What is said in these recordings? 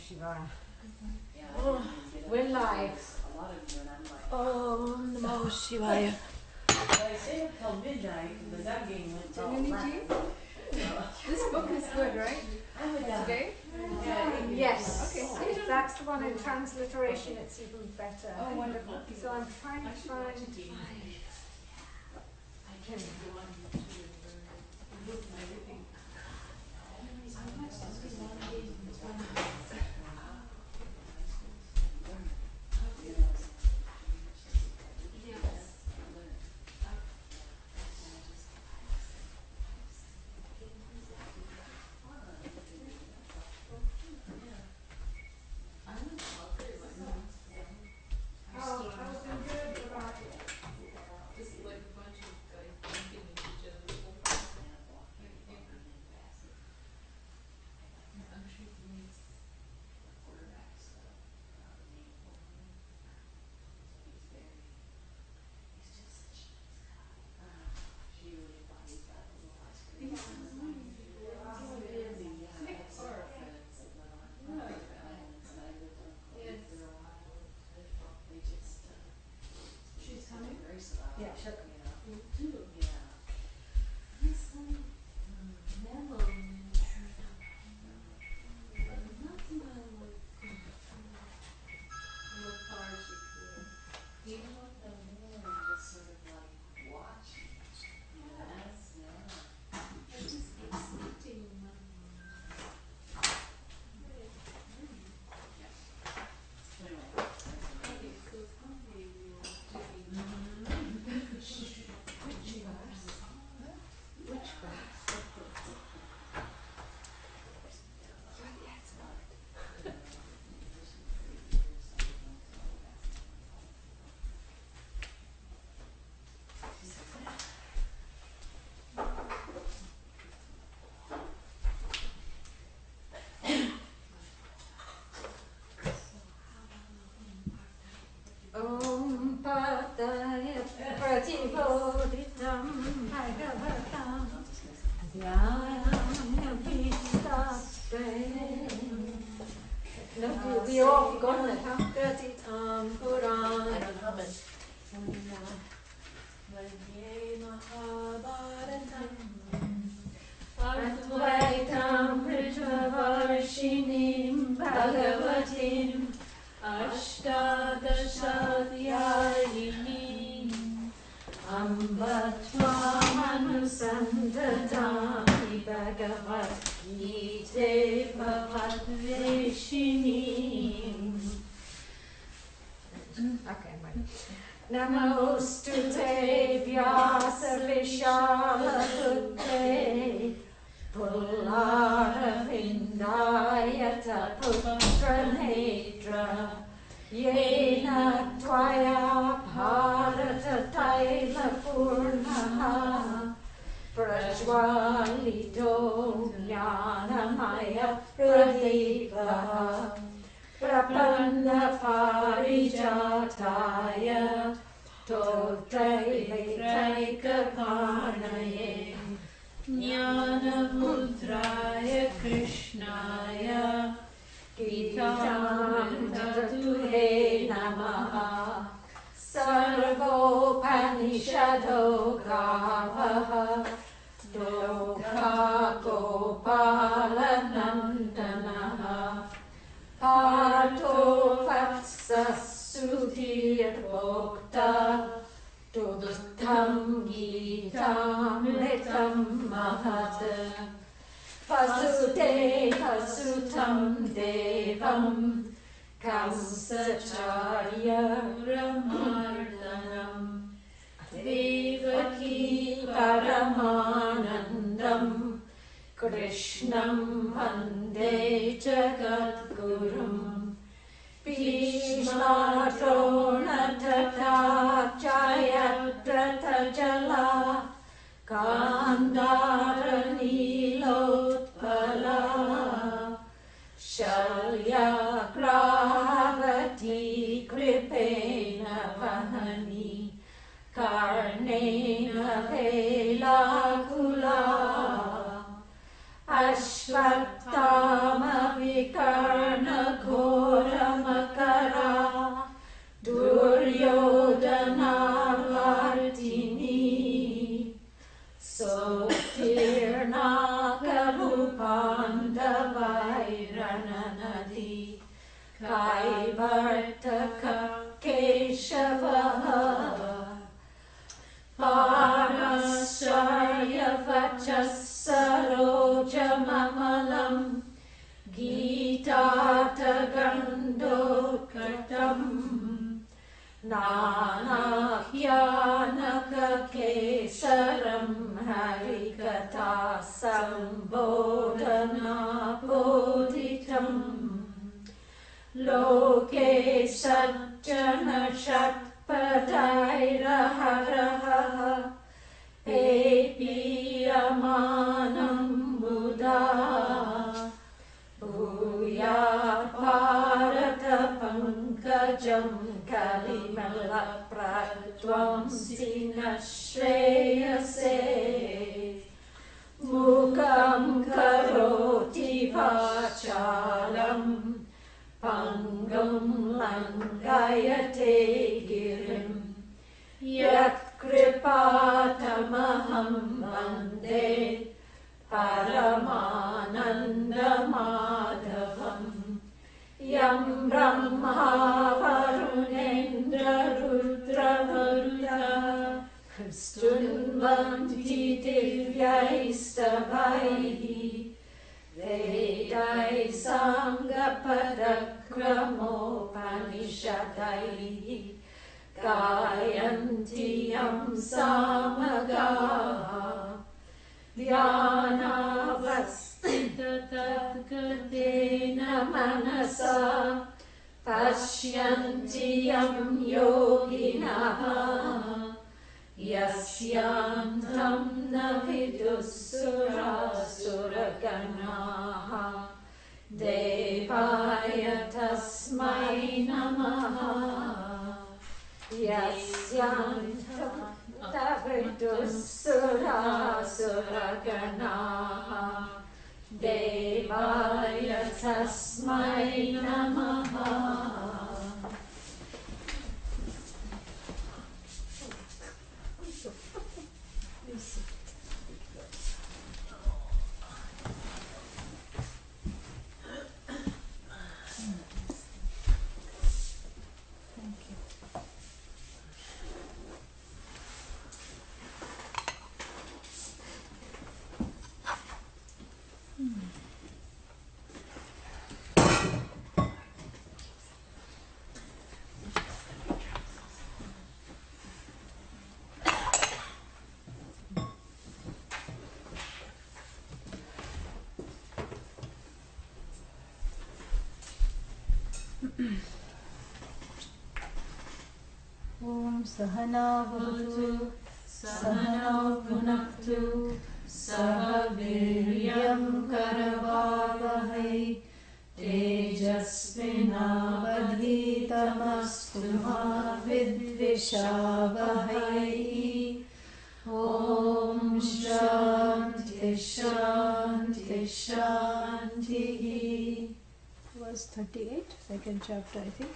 Shivaya. Oh, we're live. Om Namo Shivaya. I stayed up till midnight and the Zambing went till 11. This book is good, right? Today? Yes. Okay. If that's the one in transliteration, it's even better. Oh, wonderful. So I'm trying to find. Om Padaya Pratibodhitam Bhagavatam Adhyatma Vidya. No, we all forgotten it, huh? Pratitam Puran. I don't hum it. Vande Mahabharatam Advaitam Ritavarshinim Bhagavatim Ashtadashadyayini Ambatvamanusandadami Bhagavad Gita Bhavadveshini. Okay, wait. Namostute Vyasa Vishala Buddhe Pullara Vindayata Putra Nedra Yena Tvaya Bharata Taila Purnaha Prajwalito Jnanamaya Pradipa Prapanna Parijataya Totraika Parnaye Jnana Mudraya Krishnaya Gitam Tatuhe Namaha Sarvopanishado Gavaha Doka Gopalanandanaha Parto Vatsasutir Bhokta Tudtam Gitam Litam Mahata Vasudeva Sutam Devam Kamsacharya Ramardanam Devaki Paramanandam Krishnam Vande Jagadgurum Bhishma Drona Tata Jayadrata Jala Gandhara Nilotpala Shalya Gravati Kripena Vahani Karnena Vela Kula Ashvatthama Vikarna Kaivartaka Keshavaha Parasarya Vachasarojamamalam Gitata Gandokatam Nanakyanaka Kesaram Harikata Sambodhana Bodhitam Loke Satjana Shatpadairaharaha Epiyamanam Buddha Bhuyat Bharata Pankajam Kalimala Pratwamsina Shreyase Mukam Karoti Vachalam Pangam Langayate Girim Yat Kripatamaham Vande Paramananda Madhavam Yam Brahma Varunendra Rudra Varuta Stunvanti Divyaistavaihi Vedai Sangapadakramopanishadaihi Gayanti Yam Samagaha Dhyanavastita Tadgatena Manasa Pashyanti Yam Yoginaha Yasyantam Navidusura Suraganaha Devaya Tasmai Namaha Yasyantam Navidusura Suraganaha Devaya Tasmai Namaha. Om Sahana Bhavatu Sahana Bhunaktu Saha Viryam Karavavahai Tejasvinavadhitamastu ma vidvishavahai. Om Shanti Shanti Shanti. Verse 38, second chapter, I think.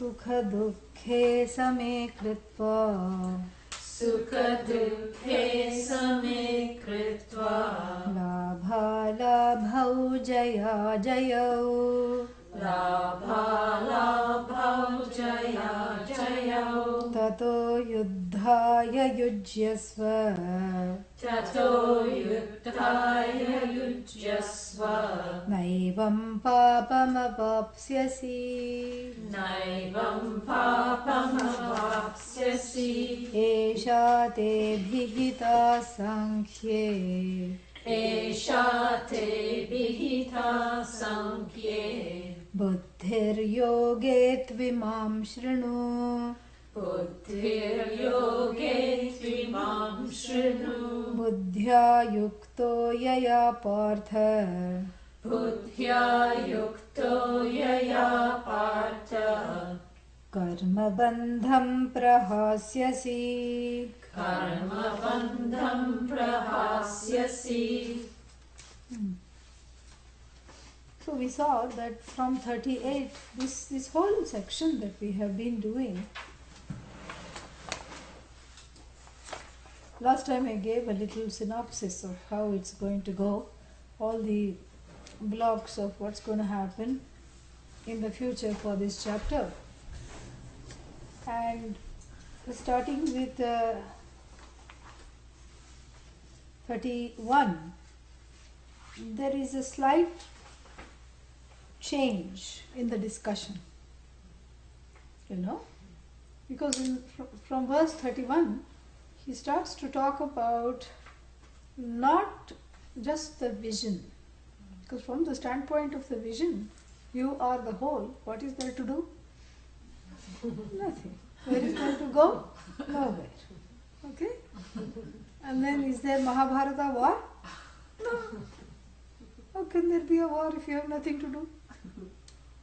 Sukha dukhe same kritva Sukha dukhe same kritva Labha labhau jaya jayau Labha labhau jaya jayau Tato yuddhaya yujyasva Tato yuddhaya yujyasva Naivam papamavapsyasi Naivam papamavapsyasi Esha te bhihita sankhye Esha te vihita sankhye Buddhir yoge tvimam shrinu Buddhir yoge tvimam shrinu Buddhya yukto yaya partha Buddhya yukto yaya partha Karma bandham prahasyasi Karma bandham prahasyasi So we saw that from 38, this whole section that we have been doing, last time I gave a little synopsis of how it's going to go, all the blocks of what's going to happen in the future for this chapter. And starting with 31, there is a slight change in the discussion, because from verse 31 he starts to talk about not just the vision, because from the standpoint of the vision, you are the whole. What is there to do? Nothing. Where is there to go? Nowhere. Okay? And then is there Mahabharata war? No. How can there be a war if you have nothing to do?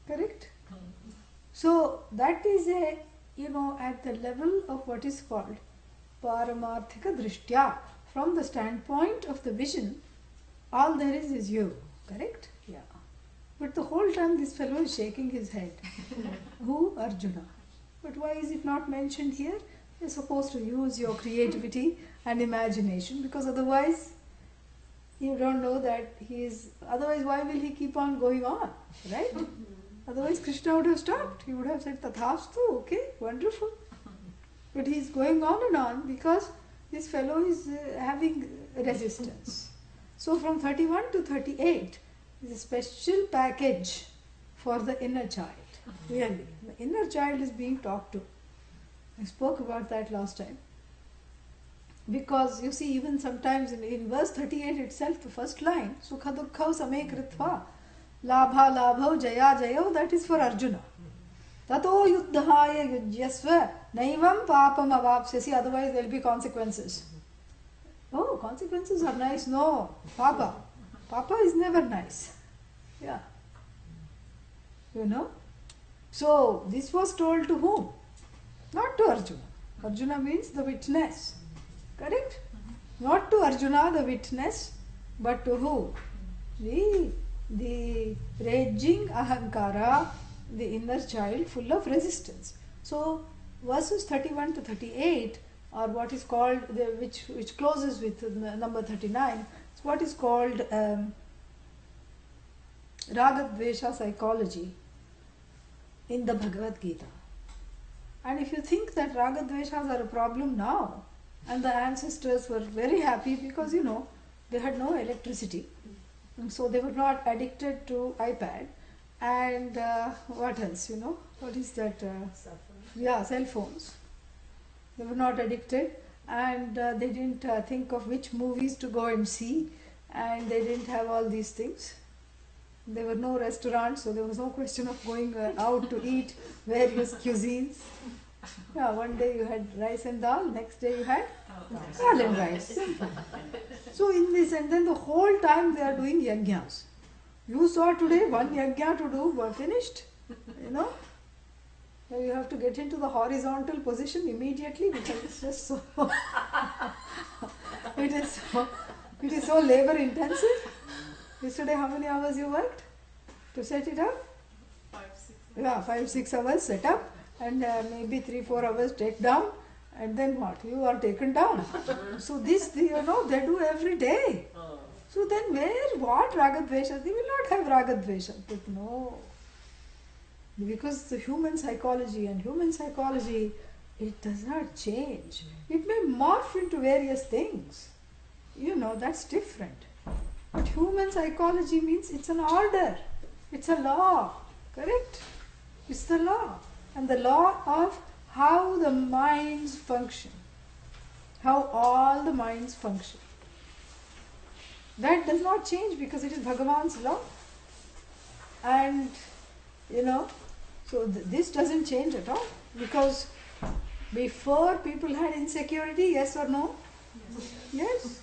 Correct? So that is at the level of what is called Paramarthika Drishtya. From the standpoint of the vision, all there is you. Correct? Yeah. But the whole time this fellow is shaking his head. Who? Arjuna. But why is it not mentioned here? You're supposed to use your creativity and imagination, because otherwise you don't know that he is. Otherwise, why will he keep on going on? Right? Otherwise, Krishna would have stopped. He would have said, Tathastu, okay, wonderful. But he is going on and on because this fellow is having resistance. So from 31 to 38 is a special package for the inner child. Really, the inner child is being talked to. I spoke about that last time. Because you see, even sometimes in verse 38 itself, the first line, Sukha Dukkhau Same Kritva, Labha Labhau Jaya Jayo, that is for Arjuna. Tato Yuddhaya Yujyasva, Naivam Papam Avapsyasi, otherwise there will be consequences. Oh, consequences are nice. No, Papa. Papa is never nice. Yeah. So, this was told to whom? Not to Arjuna. Arjuna means the witness. Correct? Not to Arjuna, the witness, but to who? The raging ahankara, the inner child full of resistance. So, verses 31 to 38 are what is called, which closes with number 39, it's what is called Raga-dvesha psychology in the Bhagavad Gita. And if you think that Raga-dveshas are a problem now, and the ancestors were very happy because they had no electricity, and so they were not addicted to iPad and what else, what is that? Cell phones. They were not addicted, and they didn't think of which movies to go and see, and they didn't have all these things. There were no restaurants, so there was no question of going out to eat various cuisines. Yeah, one day you had rice and dal, next day you had dal and rice. So in this, and then the whole time they are doing yajnas. You saw today one yajna to do, were finished. You have to get into the horizontal position immediately because it's just so it is so labor intensive. Yesterday how many hours you worked to set it up? 5-6 hours set up, and maybe 3-4 hours take down, and then what? You are taken down. So this, they do every day. So then what Raga-dvesha? They will not have Raga-dvesha. But no. Because the human psychology, it does not change. It may morph into various things. That's different. But human psychology means it's an order. It's a law. Correct? It's the law. And the law of how the minds function. How all the minds function. That does not change because it is Bhagavan's law. And, so this doesn't change at all. Because before people had insecurity, yes or no? Yes.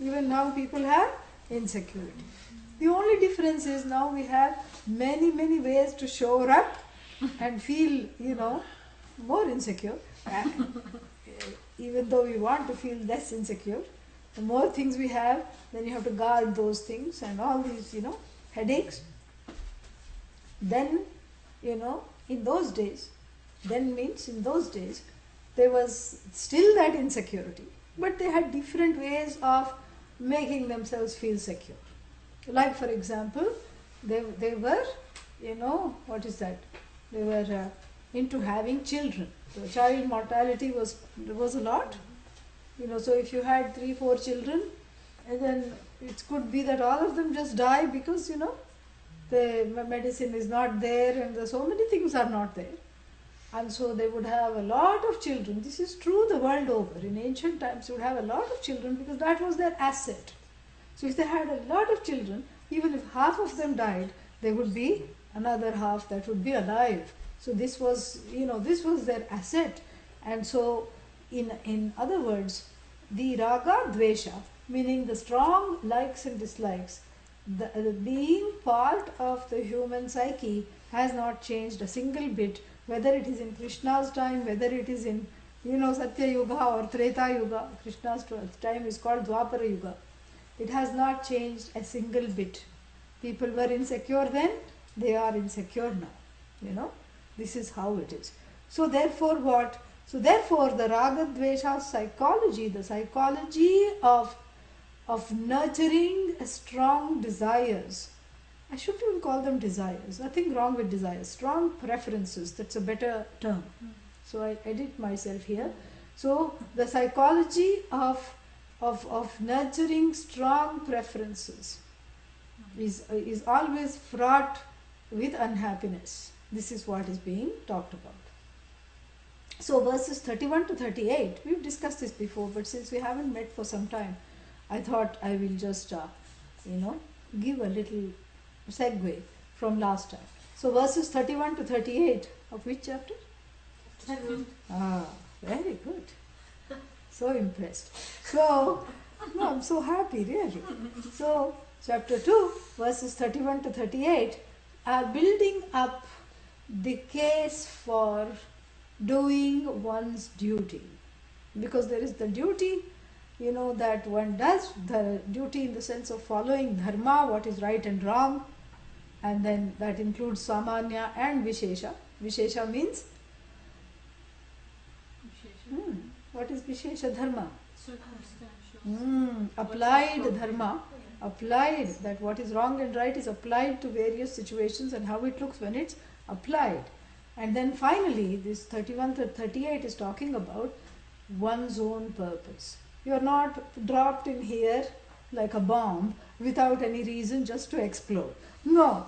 Even now people have insecurity. The only difference is now we have many, many ways to show up and feel, more insecure. Even though we want to feel less insecure. The more things we have, then you have to guard those things and all these, headaches. Then, in those days, there was still that insecurity. But they had different ways of making themselves feel secure. Like, for example, they were, what is that? They were into having children. So child mortality was a lot. So if you had 3-4 children, and then it could be that all of them just die because, the medicine is not there and so many things are not there. And so they would have a lot of children. This is true the world over. In ancient times, they would have a lot of children because that was their asset. So if they had a lot of children, even if half of them died, there would be another half that would be alive. So this was their asset. And so, in other words, the raga dvesha, meaning the strong likes and dislikes, the being part of the human psyche has not changed a single bit, whether it is in Krishna's time, whether it is in Satya Yuga or Treta Yuga. Krishna's time is called Dwapara Yuga. It has not changed a single bit. People were insecure then, they are insecure now. This is how it is. So therefore what? So therefore the Raga Dvesha psychology, the psychology of nurturing strong desires. I shouldn't even call them desires. Nothing wrong with desires. Strong preferences, that's a better term. So I edit myself here. So the psychology of nurturing strong preferences is always fraught with unhappiness. This is what is being talked about. So verses 31 to 38, we've discussed this before, but since we haven't met for some time, I thought I will just, give a little segue from last time. So verses 31 to 38 of which chapter? 7. Ah, very good. So impressed. So, no, I'm so happy, really. So, chapter 2, verses 31 to 38 are building up the case for doing one's duty. Because there is the duty, that one does, the duty in the sense of following dharma, what is right and wrong, and then that includes samanya and vishesha. Vishesha means? What is vishesha dharma? Applied dharma. Applied, that what is wrong and right is applied to various situations and how it looks when it's applied. And then finally, this 31 to 38 is talking about one's own purpose. You are not dropped in here like a bomb without any reason just to explode. No,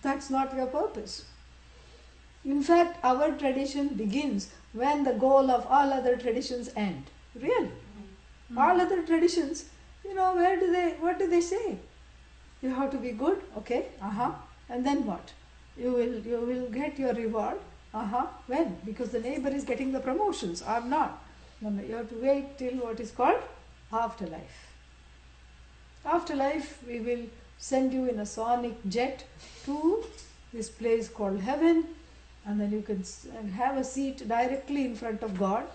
that's not your purpose. In fact, our tradition begins when the goal of all other traditions end. Really. All other traditions, what do they say? You have to be good, okay, and then what? You will get your reward, when? Because the neighbor is getting the promotions or not. No, you have to wait till what is called afterlife. Afterlife, we will send you in a sonic jet to this place called heaven, and then you can have a seat directly in front of God,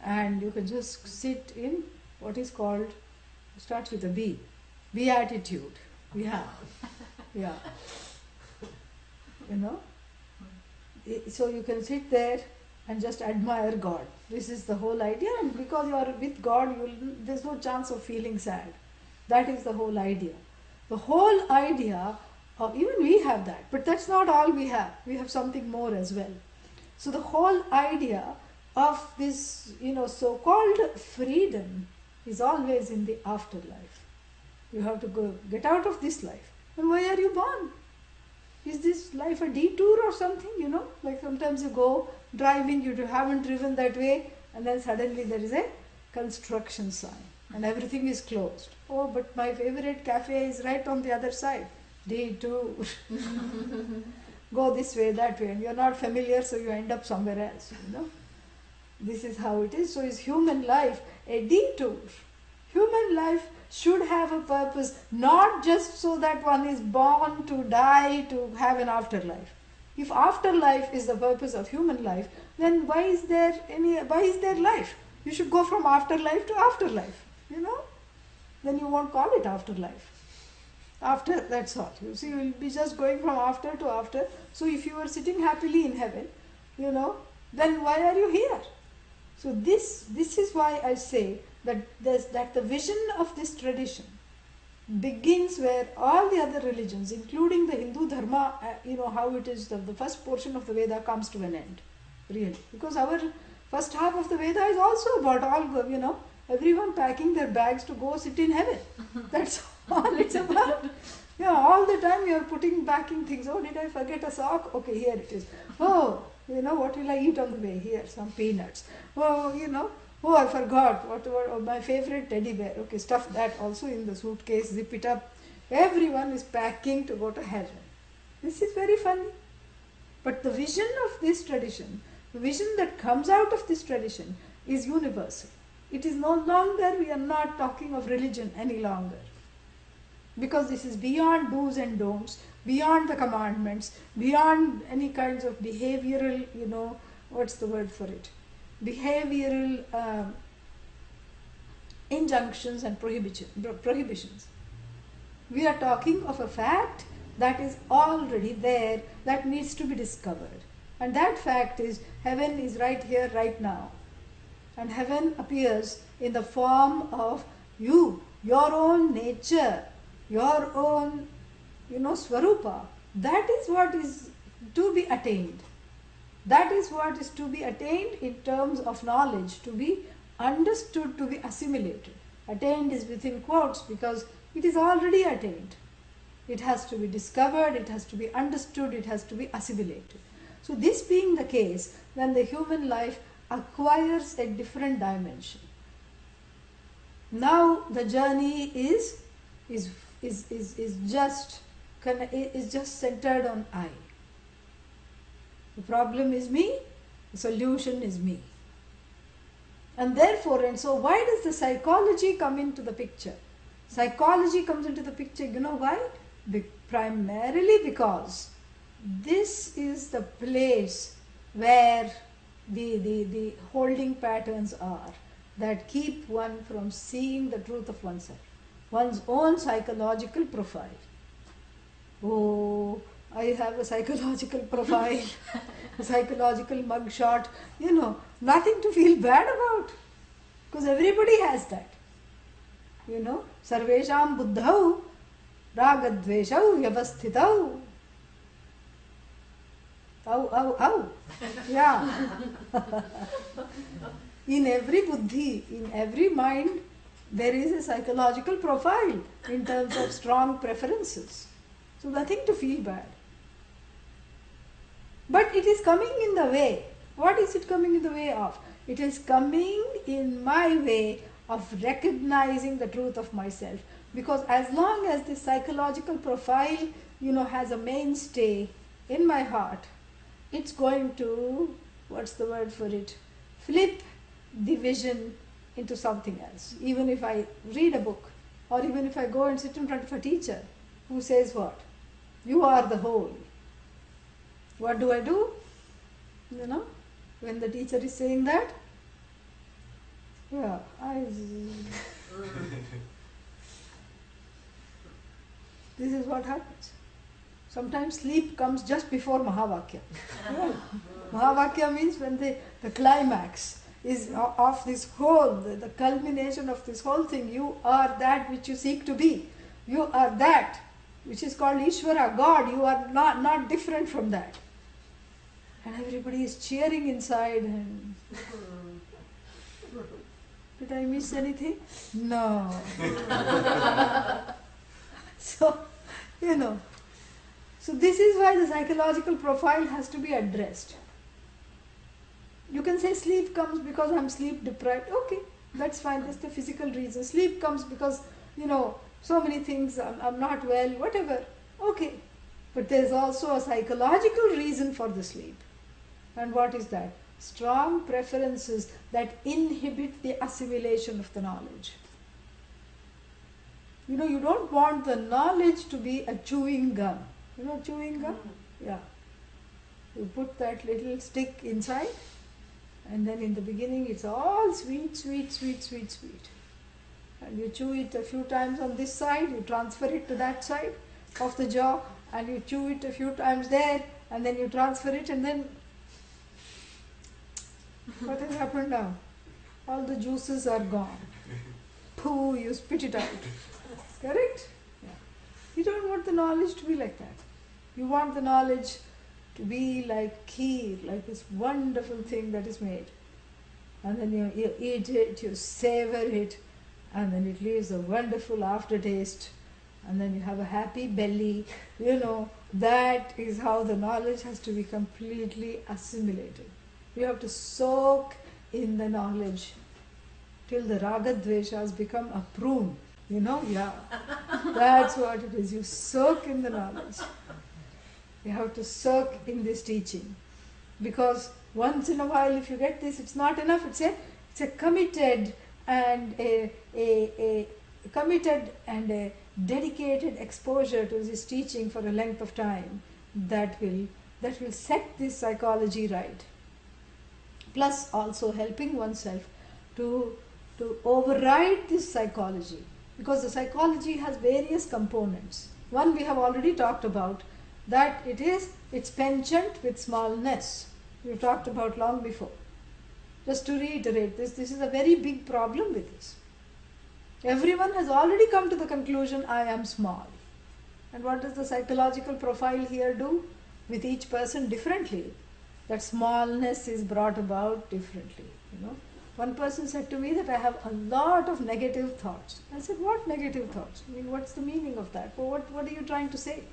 and you can just sit in what is called, starts with a B, beatitude. Yeah. So you can sit there and just admire God. This is the whole idea, and because you are with God, there's no chance of feeling sad. That is the whole idea. The whole idea of, even we have that, but that's not all we have. We have something more as well. So the whole idea of this, so-called freedom is always in the afterlife. You have to get out of this life. And why are you born? Is this life a detour or something, Like sometimes you go driving, you haven't driven that way, and then suddenly there is a construction sign and everything is closed. Oh, but my favorite cafe is right on the other side. Detour. Go this way, that way, and you're not familiar, so you end up somewhere else, This is how it is. So is human life a detour? Human life should have a purpose, not just so that one is born to die, to have an afterlife. If afterlife is the purpose of human life, then why is there life? You should go from afterlife to afterlife, then you won't call it afterlife. After, that's all. You see, you will be just going from after to after. So if you are sitting happily in heaven, then why are you here? So this is why I say that the vision of this tradition begins where all the other religions, including the Hindu Dharma, how it is, the first portion of the Veda comes to an end. Really. Because our first half of the Veda is also about all, everyone packing their bags to go sit in heaven. That's all it's about. All the time you are packing things. Oh, did I forget a sock? Okay, here it is. Oh, what will I eat on the way? Here, some peanuts. Oh, oh, I forgot. My favorite teddy bear. Okay, stuff that also in the suitcase, zip it up. Everyone is packing to go to heaven. This is very funny. But the vision of this tradition, the vision that comes out of this tradition is universal. It is no longer, we are not talking of religion any longer. Because this is beyond do's and don'ts, beyond the commandments, beyond any kinds of behavioral, what's the word for it? Behavioral injunctions and prohibitions. We are talking of a fact that is already there, that needs to be discovered. And that fact is, heaven is right here, right now. And heaven appears in the form of you, your own nature, your own, swarupa. That is what is to be attained. That is what is to be attained in terms of knowledge, to be understood, to be assimilated. Attained is within quotes because it is already attained. It has to be discovered, it has to be understood, it has to be assimilated. So this being the case, then the human life acquires a different dimension. Now the journey is just centered on I. The problem is me, the solution is me. And therefore, and so why does the psychology come into the picture? Psychology comes into the picture, you know why? Primarily because this is the place where the holding patterns are that keep one from seeing the truth of oneself, one's own psychological profile. Oh, I have a psychological profile, a psychological mugshot, nothing to feel bad about, because everybody has that. Sarvesham buddhau ragadveshau vyavasthitau. Ow. Yeah. In every buddhi, in every mind, there is a psychological profile in terms of strong preferences. So nothing to feel bad. But it is coming in the way. What is it coming in the way of? It is coming in my way of recognizing the truth of myself. Because as long as this psychological profile, has a mainstay in my heart, it's going to, what's the word for it? Flip the vision into something else. Even if I read a book, or even if I go and sit in front of a teacher who says what? You are the whole. What do I do? When the teacher is saying that, this is what happens. Sometimes sleep comes just before Mahavakya. Mahavakya means when the climax is of this whole, the culmination of this whole thing. You are that which you seek to be. You are that which is called Ishvara, God. You are not different from that. And everybody is cheering inside. And did I miss anything? No. So this is why the psychological profile has to be addressed. You can say sleep comes because I'm sleep deprived. Okay, that's fine. That's the physical reason. Sleep comes because, so many things, I'm not well, whatever. Okay. But there's also a psychological reason for the sleep. And what is that? Strong preferences that inhibit the assimilation of the knowledge. You don't want the knowledge to be a chewing gum. Chewing gum? Yeah. You put that little stick inside, and then in the beginning it's all sweet, sweet, sweet, sweet, sweet. and you chew it a few times on this side, you transfer it to that side of the jaw, and you chew it a few times there, and then you transfer it, and then what has happened now? All the juices are gone. Pooh, you spit it out. Correct? Yeah. You don't want the knowledge to be like that. You want the knowledge to be like kheer, like this wonderful thing that is made. And then you eat it, you savor it, and then it leaves a wonderful aftertaste, and then you have a happy belly. That is how the knowledge has to be completely assimilated. You have to soak in the knowledge till the ragadveshas become a prune. That's what it is. You soak in the knowledge. You have to soak in this teaching. Because once in a while, if you get this, it's not enough. It's a committed and a committed and a dedicated exposure to this teaching for a length of time that will set this psychology right. Plus also helping oneself to override this psychology, because the psychology has various components. One we have already talked about, that it's penchant with smallness. We talked about long before. Just to reiterate this is a very big problem with this. Everyone has already come to the conclusion, I am small. And what does the psychological profile here do? With each person differently. That smallness is brought about differently. One person said to me that I have a lot of negative thoughts. I said, what negative thoughts? What's the meaning of that? Well, what are you trying to say?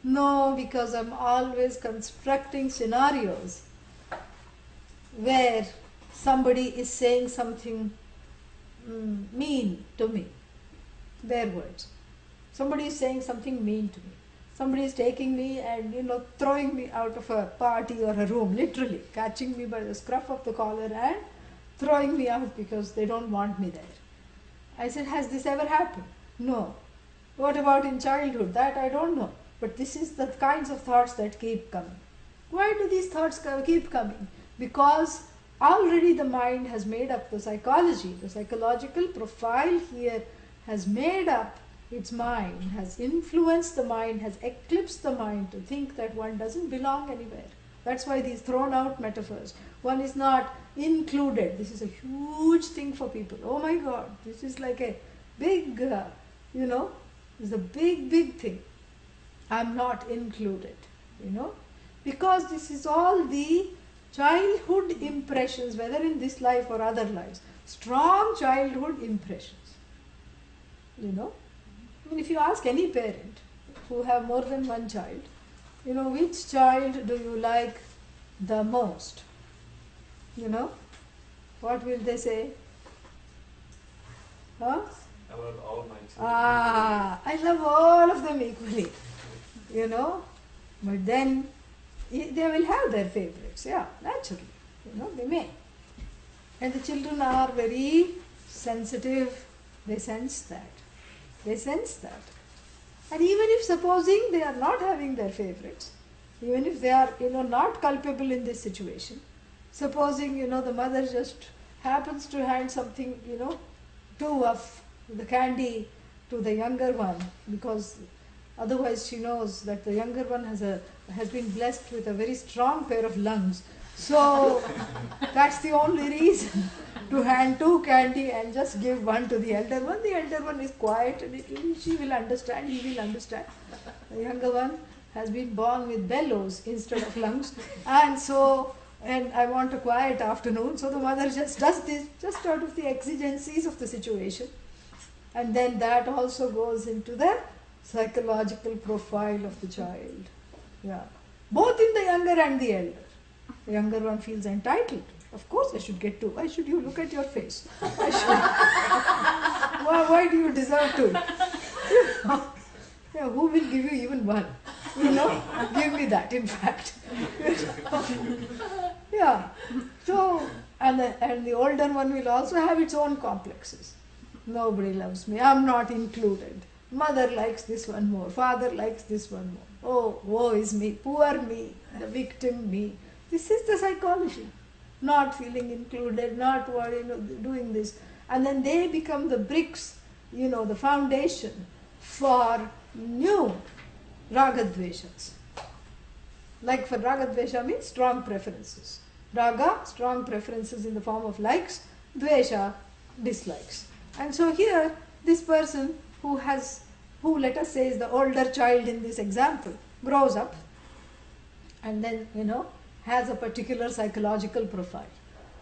No, because I'm always constructing scenarios where somebody is saying something mean to me. Their words. Somebody is saying something mean to me. Somebody is taking me and throwing me out of a party or a room, literally catching me by the scruff of the collar and throwing me out because they don't want me there. I said, has this ever happened? No. What about in childhood? That I don't know. But this is the kinds of thoughts that keep coming. Why do these thoughts keep coming? Because already the mind has made up the psychology. The psychological profile here has made up its mind, has influenced the mind, has eclipsed the mind to think that one doesn't belong anywhere. That's why these thrown out metaphors. One is not included. This is a huge thing for people. Oh my God, this is like a big, it's a big thing. I'm not included, because this is all the childhood impressions, whether in this life or other lives. Strong childhood impressions, if you ask any parent who have more than one child, which child do you like the most? What will they say? Huh? I love all my children. I love all of them equally. But then they will have their favorites, naturally. They may. And the children are very sensitive. They sense that. And even if supposing they are not having their favorites, even if they are, not culpable in this situation, supposing, the mother just happens to hand something, too of the candy to the younger one, because otherwise she knows that the younger one has been blessed with a very strong pair of lungs. So that's the only reason to hand two candy and just give one to the elder one. The elder one is quiet and she will understand, he will understand. The younger one has been born with bellows instead of lungs, and I want a quiet afternoon, so the mother just does this just out of the exigencies of the situation. And then that also goes into the psychological profile of the child. Both in the younger and the elder. The younger one feels entitled. Of course I should get two. Why should you look at your face? Why do you deserve two? Who will give you even one? Give me that, in fact. So, and the older one will also have its own complexes. Nobody loves me. I'm not included. Mother likes this one more. Father likes this one more. Oh, woe is me. Poor me. The victim me. This is the psychology. Not feeling included, not doing this. and then they become the bricks, the foundation for new ragadveshas. Like for ragadvesha means strong preferences. Raga, strong preferences in the form of likes, dvesha, dislikes. And so here, this person who let us say is the older child in this example, grows up and then, has a particular psychological profile.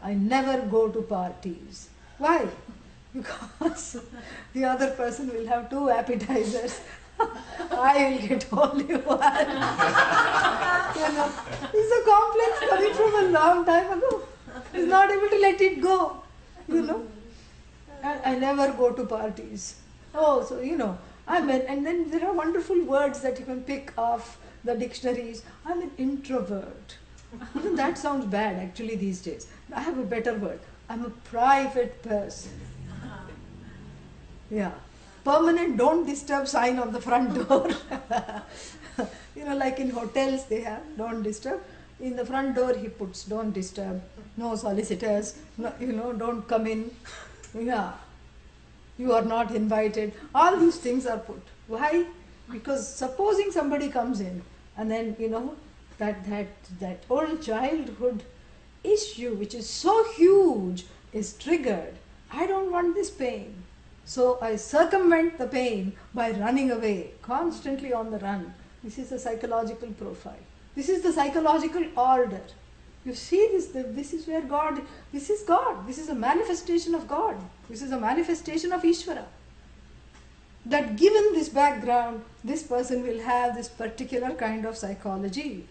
I never go to parties. Why? Because the other person will have 2 appetizers. I will get only one. It's a complex coming from a long time ago. He's not able to let it go. I never go to parties. Oh, so and then there are wonderful words that you can pick off the dictionaries. I'm an introvert. Even that sounds bad actually these days. I have a better word. I'm a private person. Yeah. Permanent don't disturb sign on the front door. Like in hotels they have don't disturb. In the front door he puts don't disturb, no solicitors, no, don't come in. Yeah. You are not invited. All these things are put. Why? Because supposing somebody comes in and then, that old childhood issue which is so huge is triggered. I don't want this pain. So I circumvent the pain by running away, constantly on the run. This is the psychological profile. This is the psychological order. You see this is where God, this is God. This is a manifestation of God. This is a manifestation of Ishvara. That given this background, this person will have this particular kind of psychology,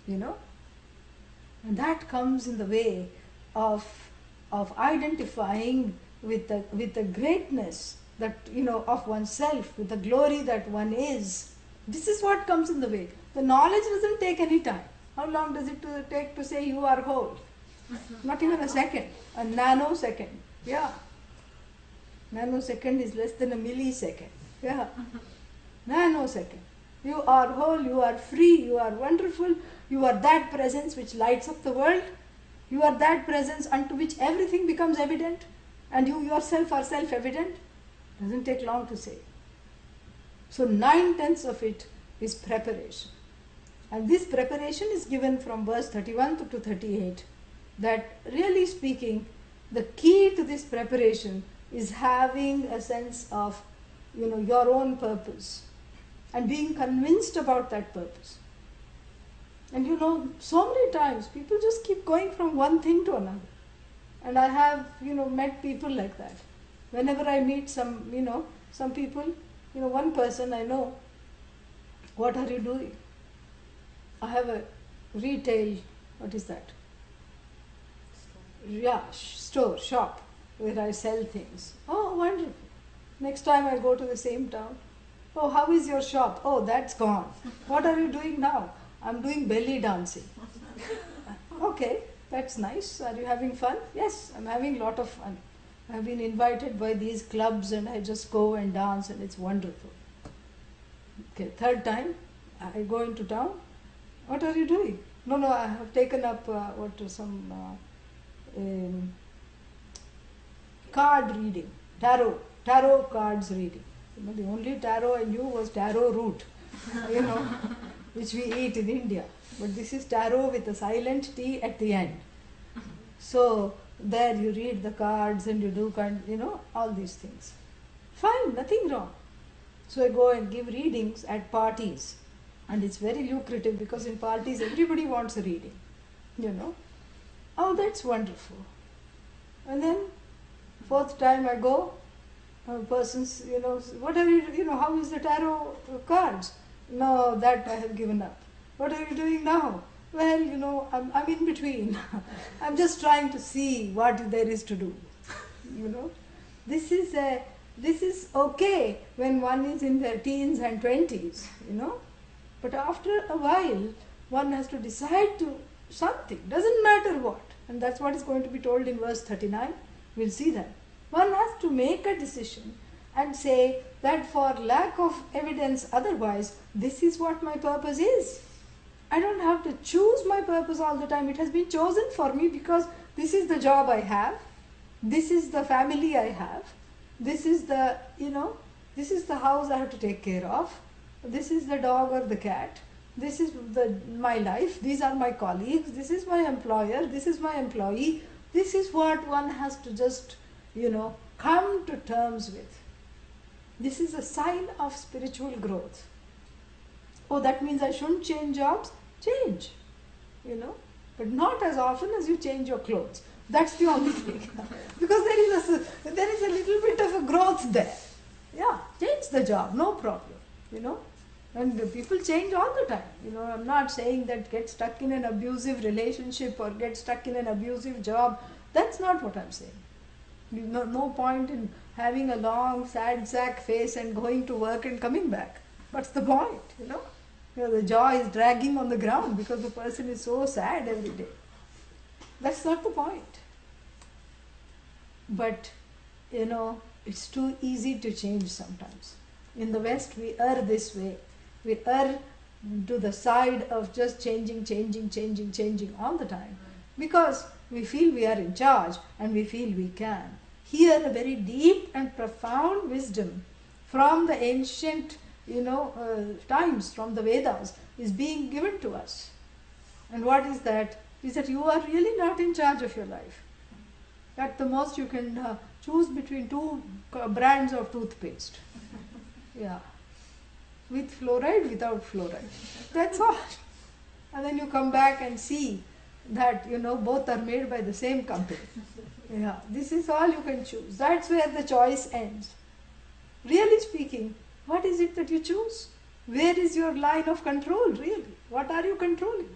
And that comes in the way of identifying with the greatness that, of oneself, with the glory that one is. This is what comes in the way. The knowledge doesn't take any time. How long does it take to say you are whole? Not even a second, a nanosecond. Yeah. Nanosecond is less than a millisecond. Yeah. Nanosecond. You are whole, you are free, you are wonderful, you are that presence which lights up the world. You are that presence unto which everything becomes evident, and you yourself are self-evident. Doesn't take long to say. So 9/10 of it is preparation. And this preparation is given from verse 31 to 38. That really speaking, the key to this preparation is having a sense of, your own purpose and being convinced about that purpose. And so many times people just keep going from one thing to another. And I have, met people like that. Whenever I meet some people, one person I know, what are you doing? I have a retail, what is that? Yeah, shop, where I sell things. Oh, wonderful. Next time I go to the same town. Oh, how is your shop? Oh, that's gone. What are you doing now? I'm doing belly dancing. Okay, that's nice. Are you having fun? Yes, I'm having a lot of fun. I've been invited by these clubs and I just go and dance and it's wonderful. Okay, 3rd time, I go into town. What are you doing? No, I have taken up some card reading, tarot cards reading. The only tarot I knew was taro root, which we eat in India. But this is tarot with a silent T at the end. So there you read the cards and you do, all these things. Fine, nothing wrong. So I go and give readings at parties. And it's very lucrative because in parties everybody wants a reading. Oh, that's wonderful. And then 4th time I go, persons, what are you, how is the tarot cards? No, that I have given up. What are you doing now? Well, I'm in between. I'm just trying to see what there is to do. This is okay when one is in their teens and 20s, But after a while, one has to decide to something. Doesn't matter what. And that's what is going to be told in verse 39. We'll see that. One has to make a decision and say that for lack of evidence otherwise, this is what my purpose is. I don't have to choose my purpose all the time. It has been chosen for me because this is the job I have. this is the family I have, this is the, this is the house I have to take care of, this is the dog or the cat, this is my life, these are my colleagues, this is my employer, this is my employee. This is what one has to just, come to terms with. This is a sign of spiritual growth. Oh, that means I shouldn't change jobs? Change, but not as often as you change your clothes. That's the only thing. Because there is a little bit of a growth there. Yeah, change the job, no problem, And the people change all the time. I'm not saying that get stuck in an abusive relationship or get stuck in an abusive job. That's not what I'm saying. No point in having a long, sad sack face and going to work and coming back. What's the point, The jaw is dragging on the ground because the person is so sad every day. That's not the point. But, it's too easy to change sometimes. In the West, we err this way. We err to the side of just changing all the time. Because we feel we are in charge and we feel we can. Here, a very deep and profound wisdom from the ancient, times, from the Vedas, is being given to us. And what is that? Is that you are really not in charge of your life. At the most, you can choose between two brands of toothpaste. Yeah. With fluoride, without fluoride. That's all. And then you come back and see that, both are made by the same company. Yeah. This is all you can choose. That's where the choice ends. Really speaking, what is it that you choose? Where is your line of control, really? What are you controlling?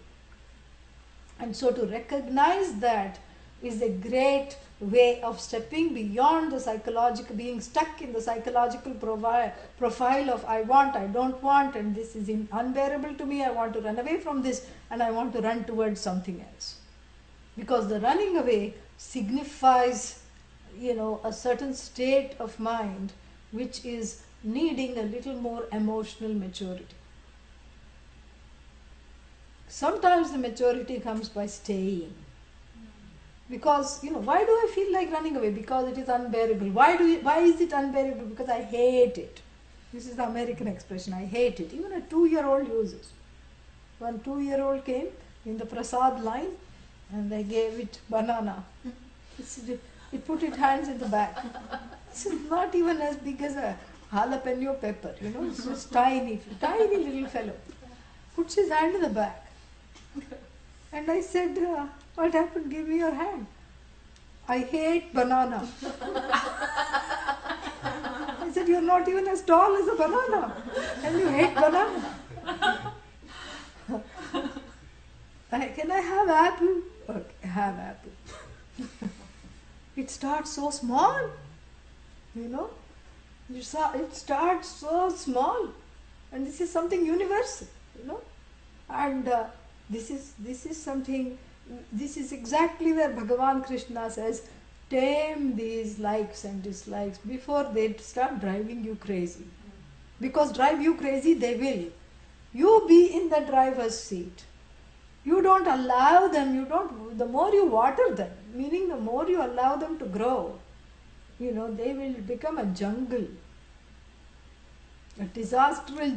And so to recognize that is a great way of stepping beyond the psychological, being stuck in the psychological profile of I want, I don't want, and this is unbearable to me, I want to run away from this, and I want to run towards something else. Because the running away signifies, a certain state of mind which is needing a little more emotional maturity. Sometimes the maturity comes by staying. Because, why do I feel like running away? Because it is unbearable. Why is it unbearable? Because I hate it. This is the American expression, I hate it. Even a 2-year-old uses. One 2-year-old came in the prasad line and they gave it banana. It put its hands in the back. It's not even as big as a jalapeno pepper, it's just tiny little fellow. Puts his hand in the back. And I said, what happened? Give me your hand. I hate banana. I said, you're not even as tall as a banana. And you hate banana. Can I have apple? Okay, have apple. It starts so small. It starts so small. And this is something universal, And this is something, this is exactly where Bhagavan Krishna says, tame these likes and dislikes before they start driving you crazy. Because drive you crazy they will. You be in the driver's seat. You don't allow them, the more you water them, meaning the more you allow them to grow, they will become a jungle. A disastrous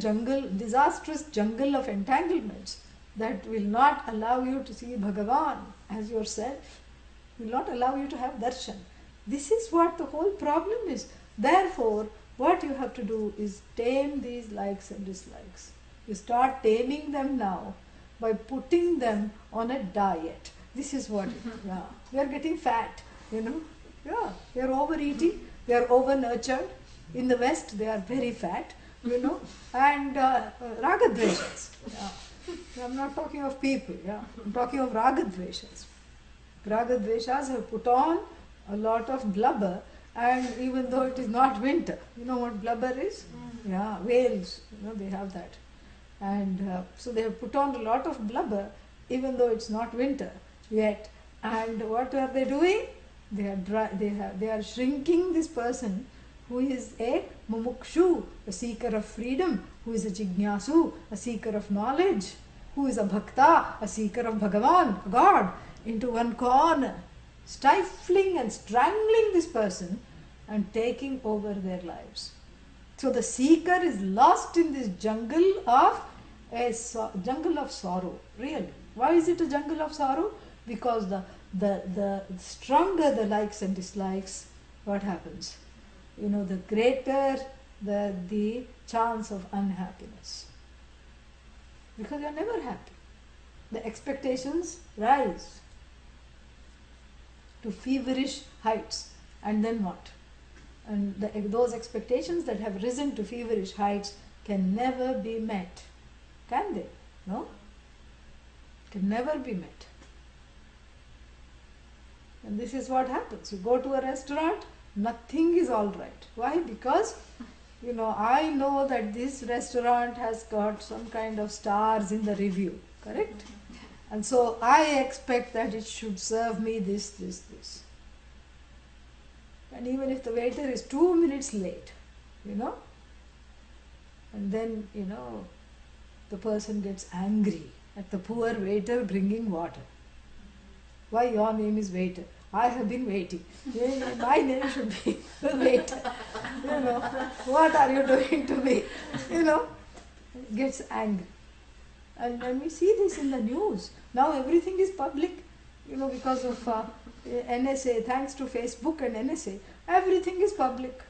jungle of entanglements that will not allow you to see Bhagavan as yourself, will not allow you to have darshan. This is what the whole problem is. Therefore, what you have to do is tame these likes and dislikes. You start taming them now by putting them on a diet. This is what, we are getting fat, we are overeating, we are over-nurtured. In the West, they are very fat, and ragadveshas. I'm not talking of people, I'm talking of ragadveshas. Ragadveshas have put on a lot of blubber, and even though it is not winter, you know what blubber is? Yeah, whales, they have that. And so they have put on a lot of blubber, even though it's not winter yet. And what are they doing? They are shrinking this person who is a mumukshu, a seeker of freedom, who is a jignasu, a seeker of knowledge, who is a bhakta, a seeker of Bhagavan, God, into one corner. stifling and strangling this person and taking over their lives. So the seeker is lost in this jungle of jungle of sorrow. Really, why is it a jungle of sorrow? Because the stronger the likes and dislikes, what happens? The greater the chance of unhappiness. Because you are never happy. The expectations rise to feverish heights, and then what? And those expectations that have risen to feverish heights can never be met. Can they? No? Can never be met. And this is what happens. You go to a restaurant, nothing is all right. Why? Because, I know that this restaurant has got some kind of stars in the review. Correct? And so I expect that it should serve me this. And even if the waiter is 2 minutes late, and then, the person gets angry at the poor waiter bringing water. Why your name is waiter? I have been waiting. My name should be waiter. What are you doing to me? Gets angry. And we see this in the news. Now everything is public, because of NSA, thanks to Facebook and NSA. Everything is public.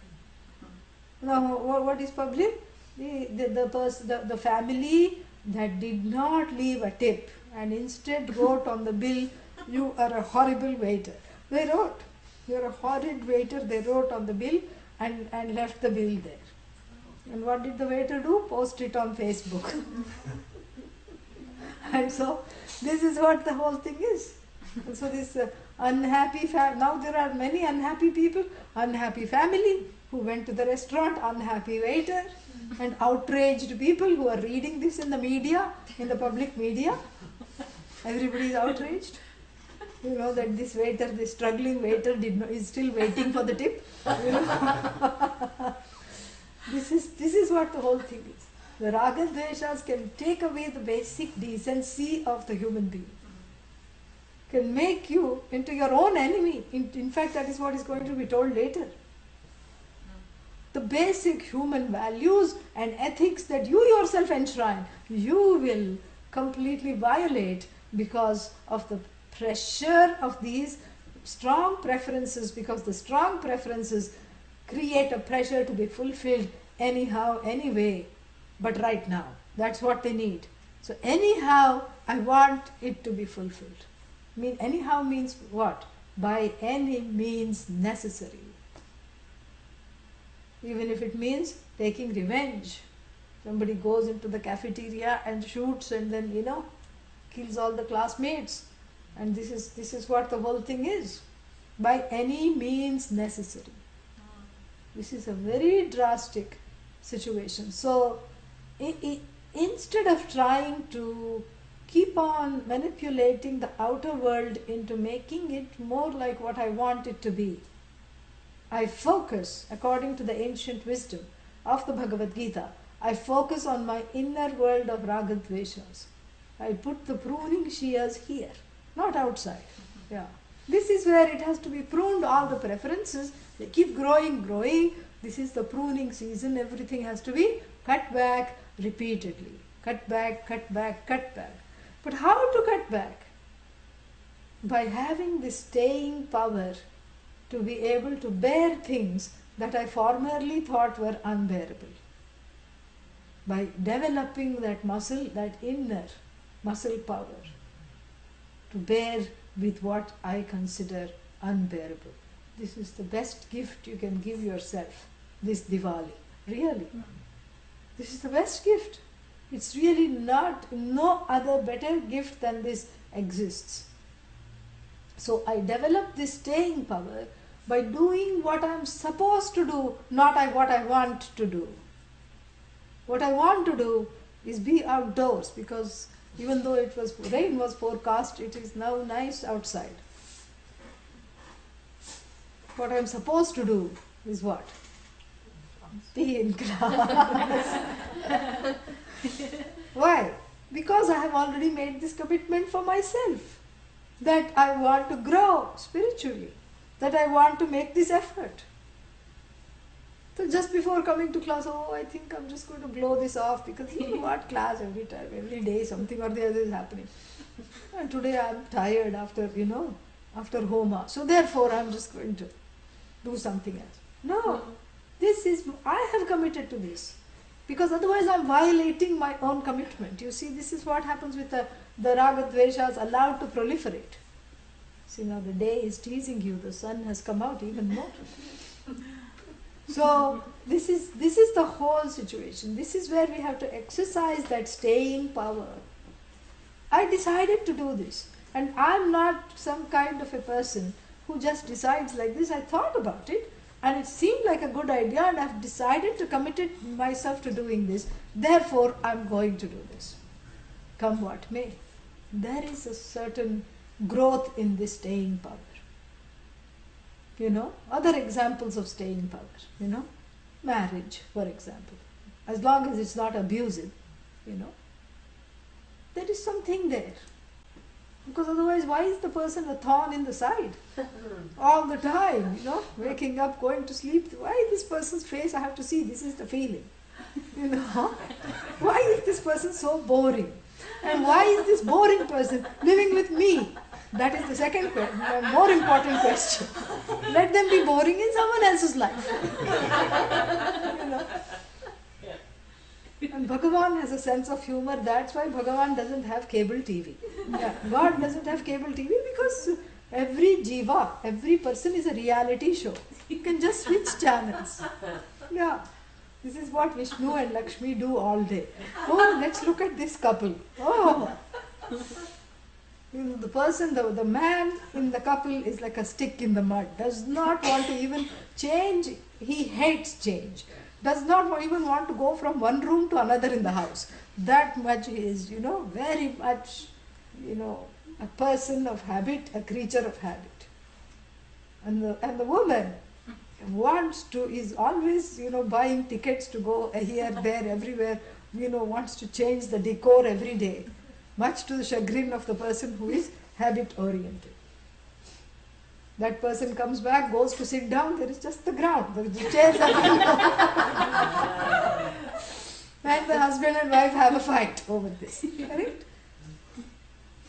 Now what is public? The family that did not leave a tip and instead wrote on the bill, "You are a horrible waiter." They wrote, "You're a horrid waiter." They wrote on the bill and left the bill there. And what did the waiter do? Post it on Facebook. And so this is what the whole thing is. And so this unhappy now there are many unhappy people, unhappy family who went to the restaurant, unhappy waiter, and outraged people who are reading this in the media, in the public media. Everybody is outraged. That this waiter, this struggling waiter is still waiting for the tip. This is what the whole thing is. The raga dveshas can take away the basic decency of the human being. Can make you into your own enemy. In fact, that is what is going to be told later. The basic human values and ethics that you yourself enshrine, you will completely violate because of the pressure of these strong preferences, because the strong preferences create a pressure to be fulfilled anyhow, anyway, but right now. That's what they need. So anyhow, I want it to be fulfilled. Anyhow means what? By any means necessary. Even if it means taking revenge. Somebody goes into the cafeteria and shoots and then, kills all the classmates. And this is what the whole thing is. By any means necessary. This is a very drastic situation. So, instead of trying to keep on manipulating the outer world into making it more like what I want it to be, I focus, according to the ancient wisdom of the Bhagavad Gita, I focus on my inner world of raga dveshas. I put the pruning shears here, not outside. Yeah. This is where it has to be pruned, all the preferences. They keep growing. This is the pruning season. Everything has to be cut back repeatedly. Cut back. But how to cut back? By having this staying power to be able to bear things that I formerly thought were unbearable. By developing that muscle, that inner muscle power to bear with what I consider unbearable. This is the best gift you can give yourself this Diwali. Really. This is the best gift. It's really no other better gift than this exists. So I develop this staying power by doing what I'm supposed to do, not what I want to do. What I want to do is be outdoors, because even though rain was forecast, it is now nice outside. What I'm supposed to do is what? Be in class. Why? Because I have already made this commitment for myself. that I want to grow spiritually, that I want to make this effort. So just before coming to class, I think I'm just going to blow this off because you know what, class every time, every day something or the other is happening. And today I'm tired after Homa. So therefore I'm just going to do something else. No, I have committed to this. Because otherwise I'm violating my own commitment. You see, this is what happens with the raga dveshas allowed to proliferate. See, now the day is teasing you, the sun has come out even more. So this is the whole situation. This is where we have to exercise that staying power. I decided to do this. And I'm not some kind of a person who just decides like this. I thought about it. And it seemed like a good idea, and I've decided to commit myself to doing this. Therefore, I'm going to do this. Come what may. There is a certain growth in this staying power. Other examples of staying power, marriage, for example. As long as it's not abusive, there is something there. Because otherwise, why is the person a thorn in the side? All the time, waking up, going to sleep. Why this person's face I have to see? This is the feeling. Why is this person so boring? And why is this boring person living with me? That is the second question, the more important question. Let them be boring in someone else's life. And Bhagavan has a sense of humor. That's why Bhagavan doesn't have cable TV. Yeah, God doesn't have cable TV because every jiva, every person is a reality show. You can just switch channels. Yeah, this is what Vishnu and Lakshmi do all day. Let's look at this couple. The person, the man in the couple is like a stick in the mud. Does not want to even change. He hates change. Does not even want to go from one room to another in the house. That much is, very much, a person of habit, a creature of habit. And the woman is always, buying tickets to go here, there, everywhere, wants to change the decor every day, much to the chagrin of the person who is habit oriented. That person comes back, goes to sit down, there is just the ground. The chairs are and the husband and wife have a fight over this. Correct?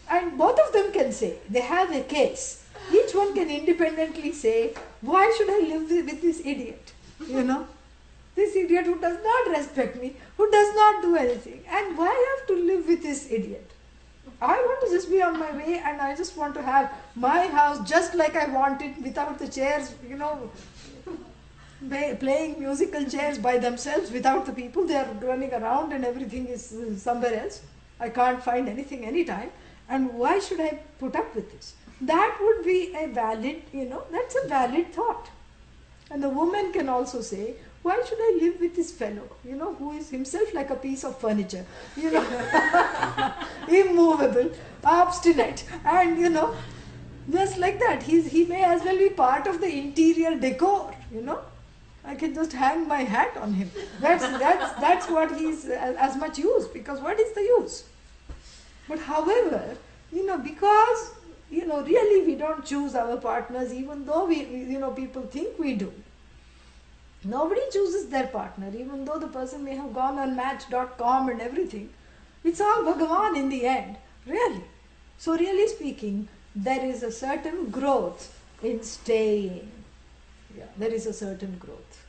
And both of them can say, they have a case. Each one can independently say, why should I live with this idiot? This idiot who does not respect me, who does not do anything. And why I have to live with this idiot? I want to just be on my way and I just want to have my house just like I want it without the chairs, playing musical chairs by themselves without the people. They are running around and everything is somewhere else. I can't find anything anytime. And why should I put up with this? That would be a valid, that's a valid thought. And the woman can also say, why should I live with this fellow, who is himself like a piece of furniture, immovable, obstinate, and, just like that. He may as well be part of the interior decor, I can just hang my hat on him. That's what he's as much use, because what is the use? But however, because, really we don't choose our partners, even though people think we do. Nobody chooses their partner, even though the person may have gone on match.com and everything. It's all Bhagavan in the end, really. So really speaking, there is a certain growth in staying. Yeah, there is a certain growth.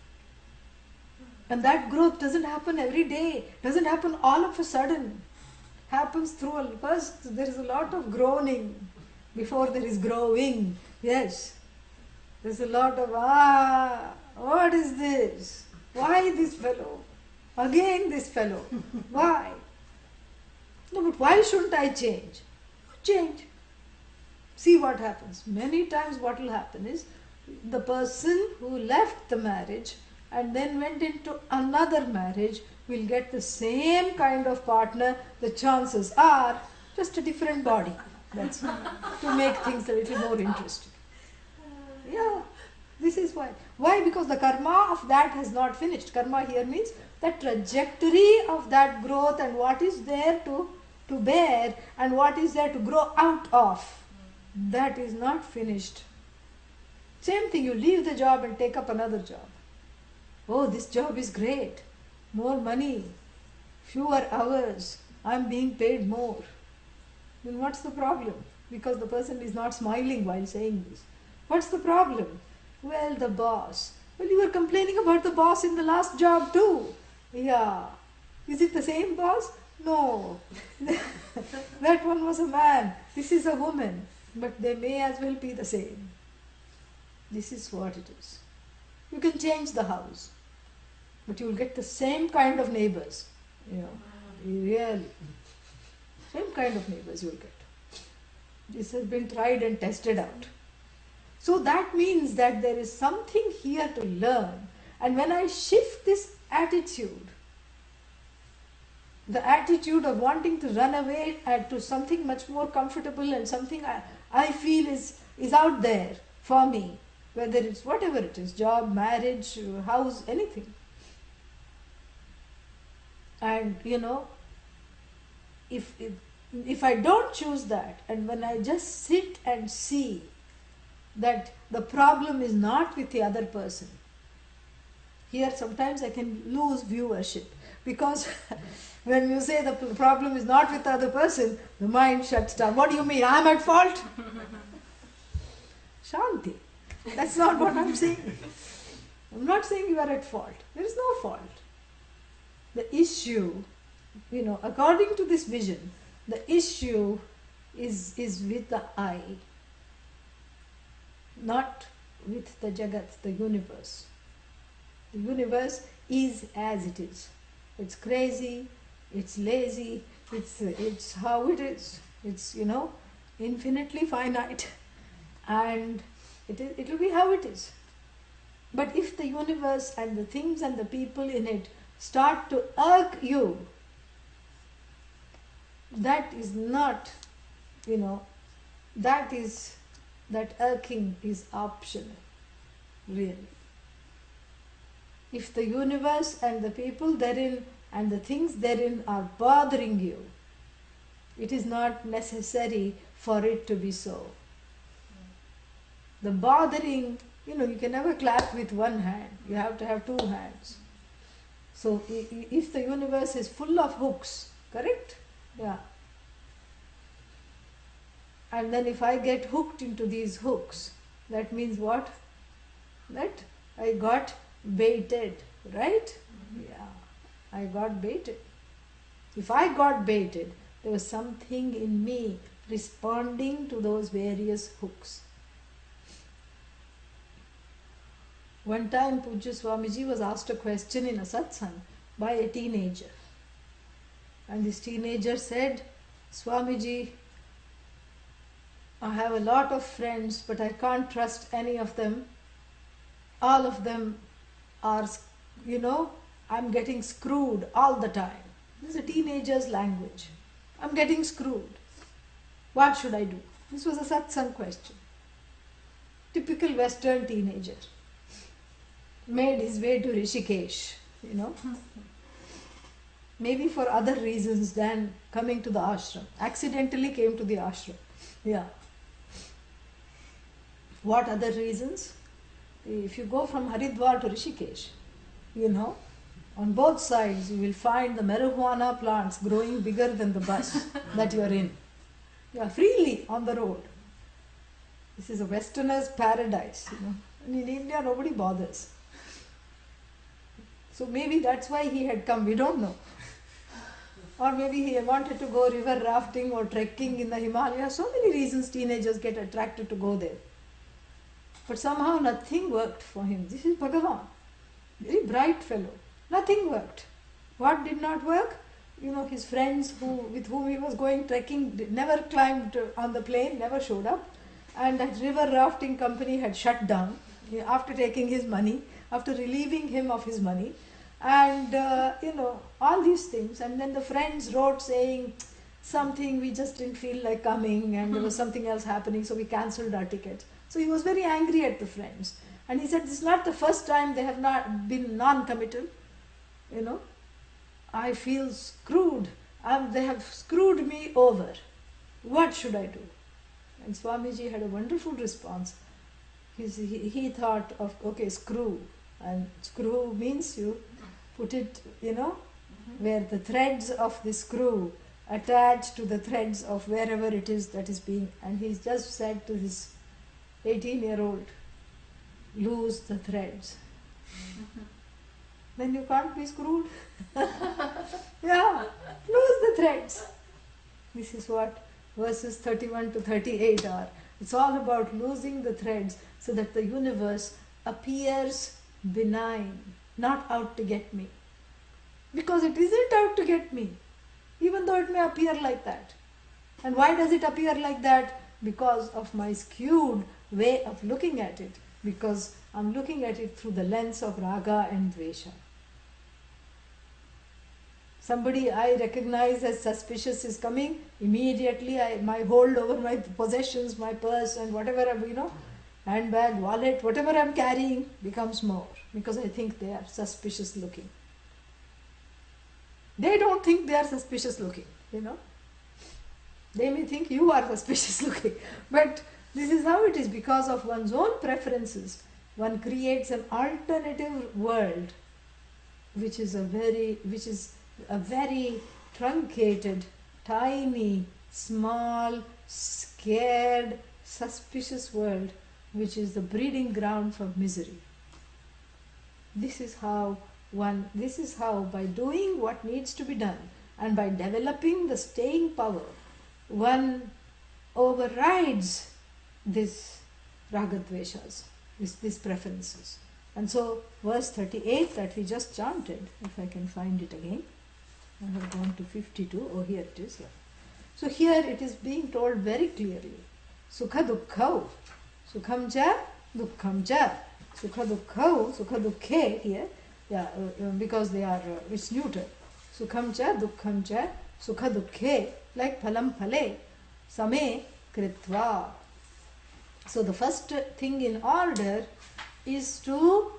And that growth doesn't happen every day, doesn't happen all of a sudden. Happens through first there is a lot of groaning before there is growing. Yes. There's a lot of what is this? Why this fellow? Again this fellow. Why? No, but why shouldn't I change? Change. See what happens. Many times what will happen is the person who left the marriage and then went into another marriage will get the same kind of partner. The chances are just a different body. That's to make things a little more interesting. Yeah. This is why. Why? Because the karma of that has not finished. Karma here means the trajectory of that growth and what is there to bear and what is there to grow out of. that is not finished. Same thing, you leave the job and take up another job. Oh, this job is great. More money, fewer hours, I'm being paid more. Then what's the problem? Because the person is not smiling while saying this. What's the problem? Well, the boss. Well, you were complaining about the boss in the last job too. Yeah. Is it the same boss? No. That one was a man. This is a woman. But they may as well be the same. This is what it is. You can change the house, but you will get the same kind of neighbors. Really. Same kind of neighbors you will get. This has been tried and tested out. So that means that there is something here to learn. And when I shift this attitude, the attitude of wanting to run away to something much more comfortable and something I feel is out there for me, whether it's whatever it is, job, marriage, house, anything. And if I don't choose that, and when I just sit and see that the problem is not with the other person, here sometimes I can lose viewership, because when you say the problem is not with the other person, the mind shuts down. What do you mean? I'm at fault? Shanti. That's not what I'm saying. I'm not saying you are at fault. There is no fault. The issue, according to this vision, the issue is with the I, not with the Jagat, the universe. The universe is as it is. It's crazy, it's lazy, it's how it is. It's, infinitely finite, and it will be how it is. But if the universe and the things and the people in it start to irk you, that is not, that irking is optional, really. If the universe and the people therein and the things therein are bothering you, it is not necessary for it to be so. The bothering, you can never clap with one hand. You have to have two hands. So if the universe is full of hooks, correct? Yeah. And then if I get hooked into these hooks, that means what? That I got baited, right? Yeah. I got baited. If I got baited, there was something in me responding to those various hooks. One time Pujya Swamiji was asked a question in a satsang by a teenager. And this teenager said, Swamiji, I have a lot of friends, but I can't trust any of them. All of them are, I'm getting screwed all the time. This is a teenager's language. I'm getting screwed. What should I do? This was a satsang question. Typical Western teenager. Made his way to Rishikesh, Maybe for other reasons than coming to the ashram. Accidentally came to the ashram. Yeah. What other reasons? If you go from Haridwar to Rishikesh, on both sides you will find the marijuana plants growing bigger than the bus that you are in. Yeah, freely on the road. This is a Westerner's paradise, And in India nobody bothers. So maybe that's why he had come, we don't know. Or maybe he wanted to go river rafting or trekking in the Himalayas. So many reasons teenagers get attracted to go there. But somehow nothing worked for him. This is Bhagavan. Very bright fellow. Nothing worked. What did not work? His friends with whom he was going trekking never climbed on the plane, never showed up. And that river rafting company had shut down after taking his money, after relieving him of his money. And, all these things. And then the friends wrote saying something, we just didn't feel like coming and there was something else happening, so we cancelled our ticket. So he was very angry at the friends. And he said, this is not the first time they have not been non-committal. I feel screwed. They have screwed me over. What should I do? And Swamiji had a wonderful response. He thought of, okay, screw. And screw means you put it, where the threads of the screw attach to the threads of wherever it is that is being. And he just said to this 18-year-old, lose the threads. Then you can't be screwed. Yeah, lose the threads. This is what verses 31 to 38 are. It's all about losing the threads so that the universe appears benign, not out to get me. Because it isn't out to get me, even though it may appear like that. And why does it appear like that? Because of my skewed way of looking at it. Because I'm looking at it through the lens of raga and dvesha. Somebody I recognize as suspicious is coming, immediately my hold over my possessions, my purse and whatever, handbag, wallet, whatever I'm carrying becomes more, because I think they are suspicious looking. They don't think they are suspicious looking, They may think you are suspicious looking. But this is how it is. Because of one's own preferences, one creates an alternative world, which is a very truncated, tiny, small, scared, suspicious world, which is the breeding ground for misery. This is how by doing what needs to be done and by developing the staying power, one overrides this ragadveshas, these preferences. And so verse 38 that we just chanted, if I can find it again, I have gone to 52, here it is. Yeah. So here it is being told very clearly, sukha dukkhau, sukham cha, dukkham cha, sukha dukkhe here, because they are, it's neuter. Sukham cha, dukkham cha, sukha dukkhe, like phalam phale, same kritva. So the first thing in order is to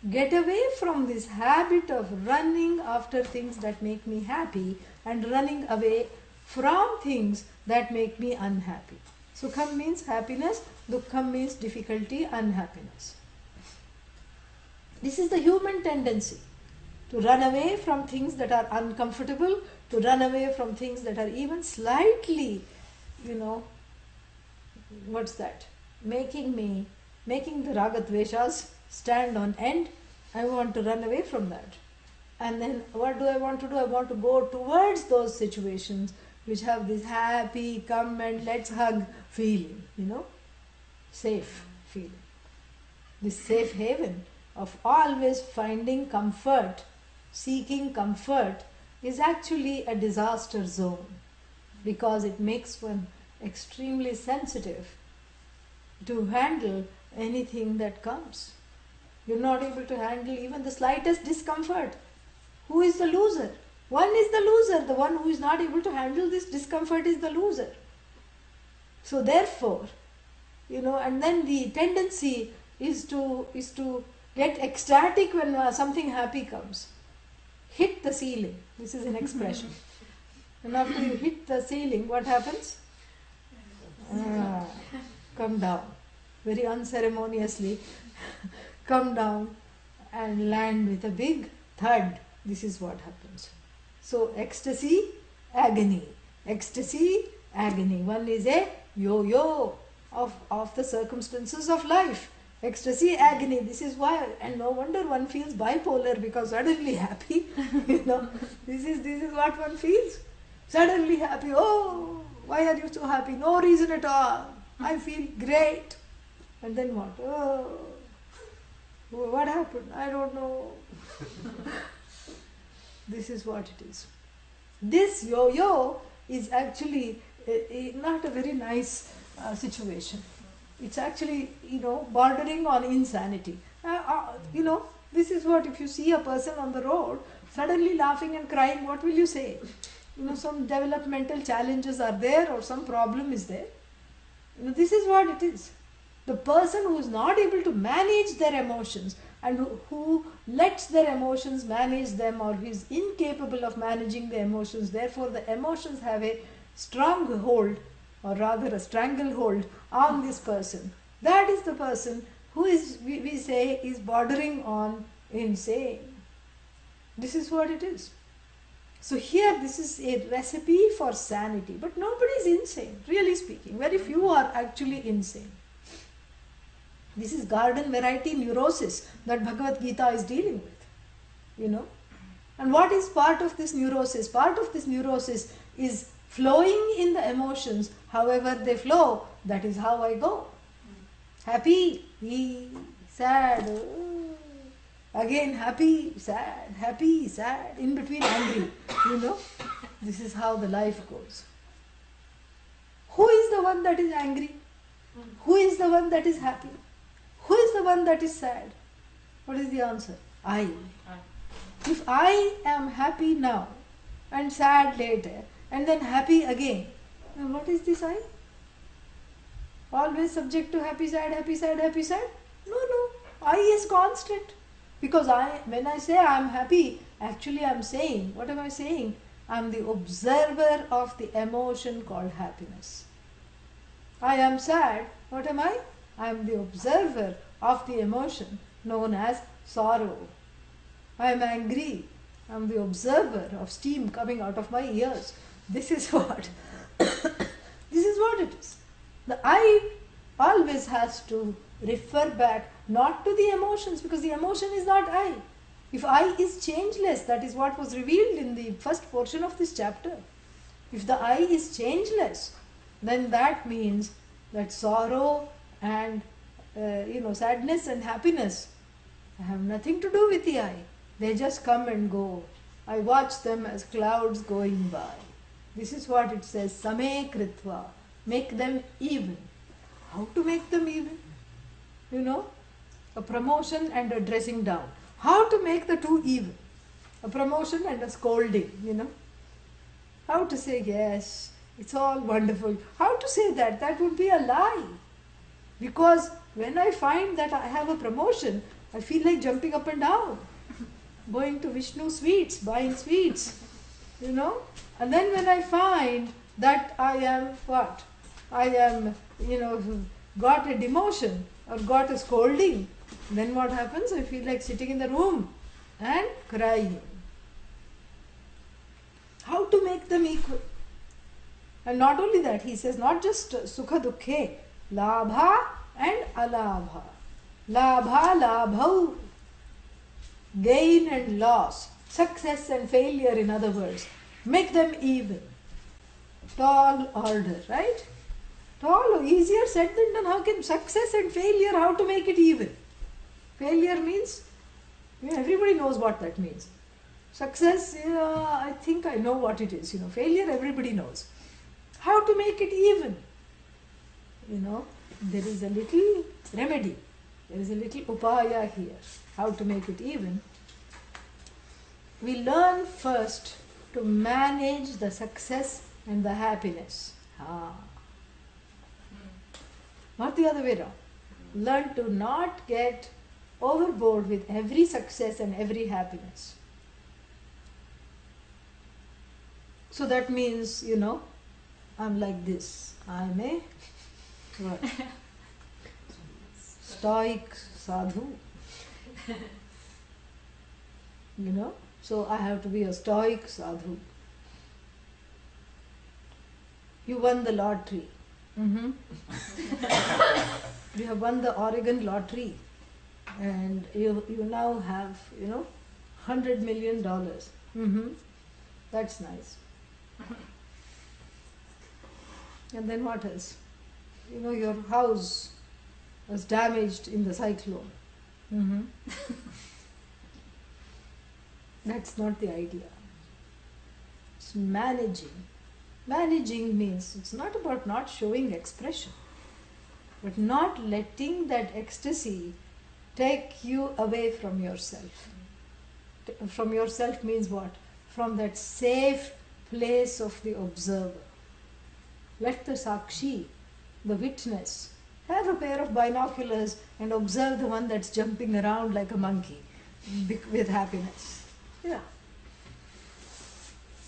get away from this habit of running after things that make me happy and running away from things that make me unhappy. Sukham means happiness, dukkham means difficulty, unhappiness. This is the human tendency, to run away from things that are uncomfortable, to run away from things that are even slightly, what's that? Making the ragadveshas stand on end. I want to run away from that. And then what do I want to do? I want to go towards those situations which have this happy, come and let's hug feeling, safe feeling. This safe haven of always finding comfort, seeking comfort, is actually a disaster zone, because it makes one extremely sensitive to handle anything that comes. You're not able to handle even the slightest discomfort. Who is the loser? One is the loser. The one who is not able to handle this discomfort is the loser. So therefore, and then the tendency is to get ecstatic when something happy comes. Hit the ceiling. This is an expression. And after you hit the ceiling, what happens? Come down. Very unceremoniously come down and land with a big thud. This is what happens. So ecstasy, agony. Ecstasy, agony. One is a yo-yo of the circumstances of life. Ecstasy, agony. This is why, and no wonder one feels bipolar, because suddenly happy, this is what one feels. Suddenly happy. Oh, why are you so happy? No reason at all. I feel great. And then what? Oh, what happened? I don't know. This is what it is. This yo-yo is actually not a very nice situation. It's actually, bordering on insanity. This is what, if you see a person on the road suddenly laughing and crying, what will you say? Some developmental challenges are there, or some problem is there. This is what it is. The person who is not able to manage their emotions and who lets their emotions manage them, or is incapable of managing the emotions, therefore the emotions have a strong hold, or rather a stranglehold on this person. That is the person who is, we say, is bordering on insane. This is what it is. So here this is a recipe for sanity. But nobody is insane, really speaking. Very few are actually insane. This is garden variety neurosis that Bhagavad Gita is dealing with. You know. And what is part of this neurosis? Part of this neurosis is flowing in the emotions. However they flow, that is how I go. Happy, sad, again happy, sad, in between angry. You know, this is how the life goes. Who is the one that is angry? Who is the one that is happy? Who is the one that is sad? What is the answer? I. If I am happy now and sad later and then happy again, then what is this I? Always subject to happy, sad, happy, sad, happy, sad? No. I is constant. Because when I say I am happy, actually I am saying, what am I saying? I am the observer of the emotion called happiness. I am sad, what am I? I am the observer of the emotion known as sorrow. I am angry. I am the observer of steam coming out of my ears. This is what this is what it is. The I always has to refer back not to the emotions, because the emotion is not I. If I is changeless, that is what was revealed in the first portion of this chapter. If the I is changeless, then that means that sorrow and sadness and happiness have nothing to do with the I. They just come and go. I watch them as clouds going by. This is what it says, same kritva. Make them even. How to make them even? You know, a promotion and a dressing down. How to make the two even? A promotion and a scolding, you know. How to say, yes, it's all wonderful. How to say that? That would be a lie. Because when I find that I have a promotion, I feel like jumping up and down. Going to Vishnu sweets, buying sweets, you know. And then when I find that I am what? I am, got a demotion or got a scolding, then what happens? I feel like sitting in the room and crying. How to make them equal? And not only that, he says not just sukha dukkhe, labha and alabha. Labha, labhau, gain and loss, success and failure, in other words. Make them even. Tall order, right? Tall, easier said than done. How can success and failure, how to make it even? Failure means, everybody knows what that means. Success, I think I know what it is. Failure, everybody knows. How to make it even? There is a little remedy. There is a little upaya here. How to make it even? We learn first to manage the success and the happiness. Not the other way around. Learn to not get overboard with every success and every happiness. So that means, I'm like this. I'm a what? Stoic sadhu. So I have to be a stoic sadhu. You won the lottery. You have won the Oregon lottery. And you now have, $100 million. That's nice. And then what else? Your house was damaged in the cyclone. That's not the idea. It's managing. Managing means it's not about not showing expression, but not letting that ecstasy take you away from yourself. From yourself means what? From that safe place of the observer. Let the sakshi, the witness, have a pair of binoculars and observe the one that's jumping around like a monkey with happiness. Yeah.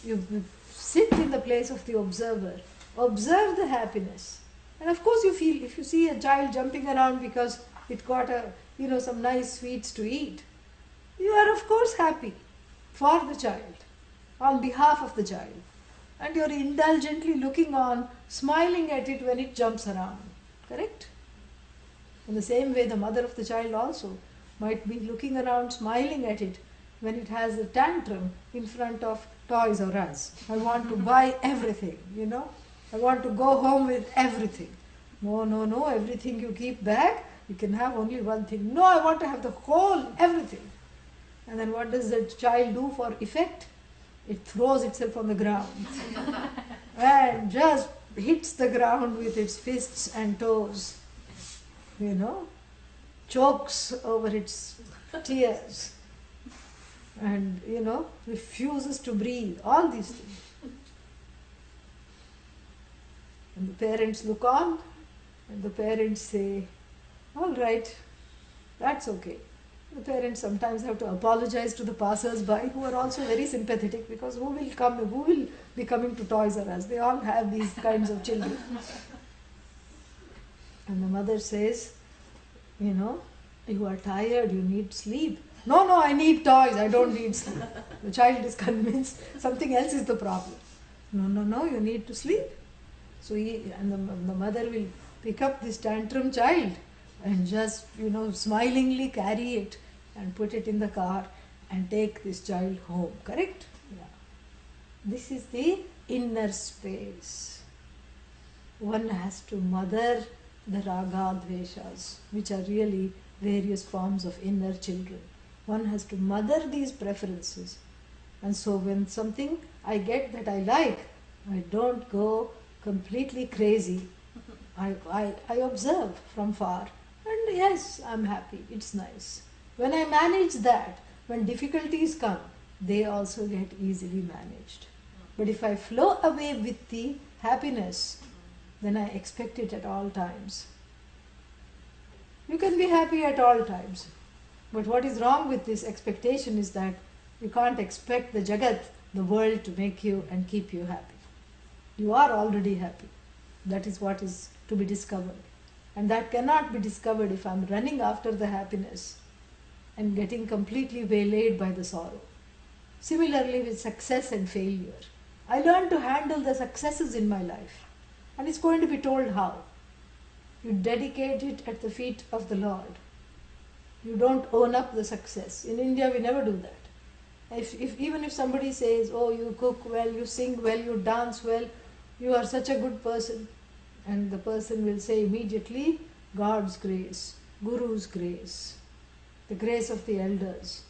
You sit in the place of the observer observe the happiness. And of course you feel, if you see a child jumping around because it got some nice sweets to eat, you are of course happy for the child, on behalf of the child. And you are indulgently looking on, smiling at it when it jumps around. Correct? In the same way, the mother of the child also might be looking around, smiling at it when it has a tantrum in front of Toys R Us. I want to buy everything, I want to go home with everything. No, everything you keep back, you can have only one thing. No, I want to have the whole, everything. And then what does the child do for effect? It throws itself on the ground and just hits the ground with its fists and toes, chokes over its tears and, refuses to breathe, all these things. And the parents look on and the parents say, all right, that's okay. The parents sometimes have to apologize to the passers-by who are also very sympathetic, because who will be coming to Toys R Us? They all have these kinds of children. And the mother says, you are tired, you need sleep. No, I need toys, I don't need sleep. The child is convinced something else is the problem. No, you need to sleep. So the mother will pick up this tantrum child and just, smilingly carry it and put it in the car and take this child home. Correct? Yeah. This is the inner space. One has to mother the raga dveshas, which are really various forms of inner children. One has to mother these preferences. And so when something I get that I like, I don't go completely crazy. I observe from far. And yes, I'm happy, it's nice. When I manage that, when difficulties come, they also get easily managed. But if I flow away with the happiness, then I expect it at all times. You can be happy at all times. But what is wrong with this expectation is that you can't expect the Jagat, the world, to make you and keep you happy. You are already happy. That is what is to be discovered. And that cannot be discovered if I am running after the happiness and getting completely waylaid by the sorrow. Similarly with success and failure. I learned to handle the successes in my life. And it's going to be told how. You dedicate it at the feet of the Lord. You don't own up the success. In India we never do that. Even if somebody says, oh, you cook well, you sing well, you dance well, you are such a good person, and the person will say immediately, God's grace, Guru's grace, the grace of the elders.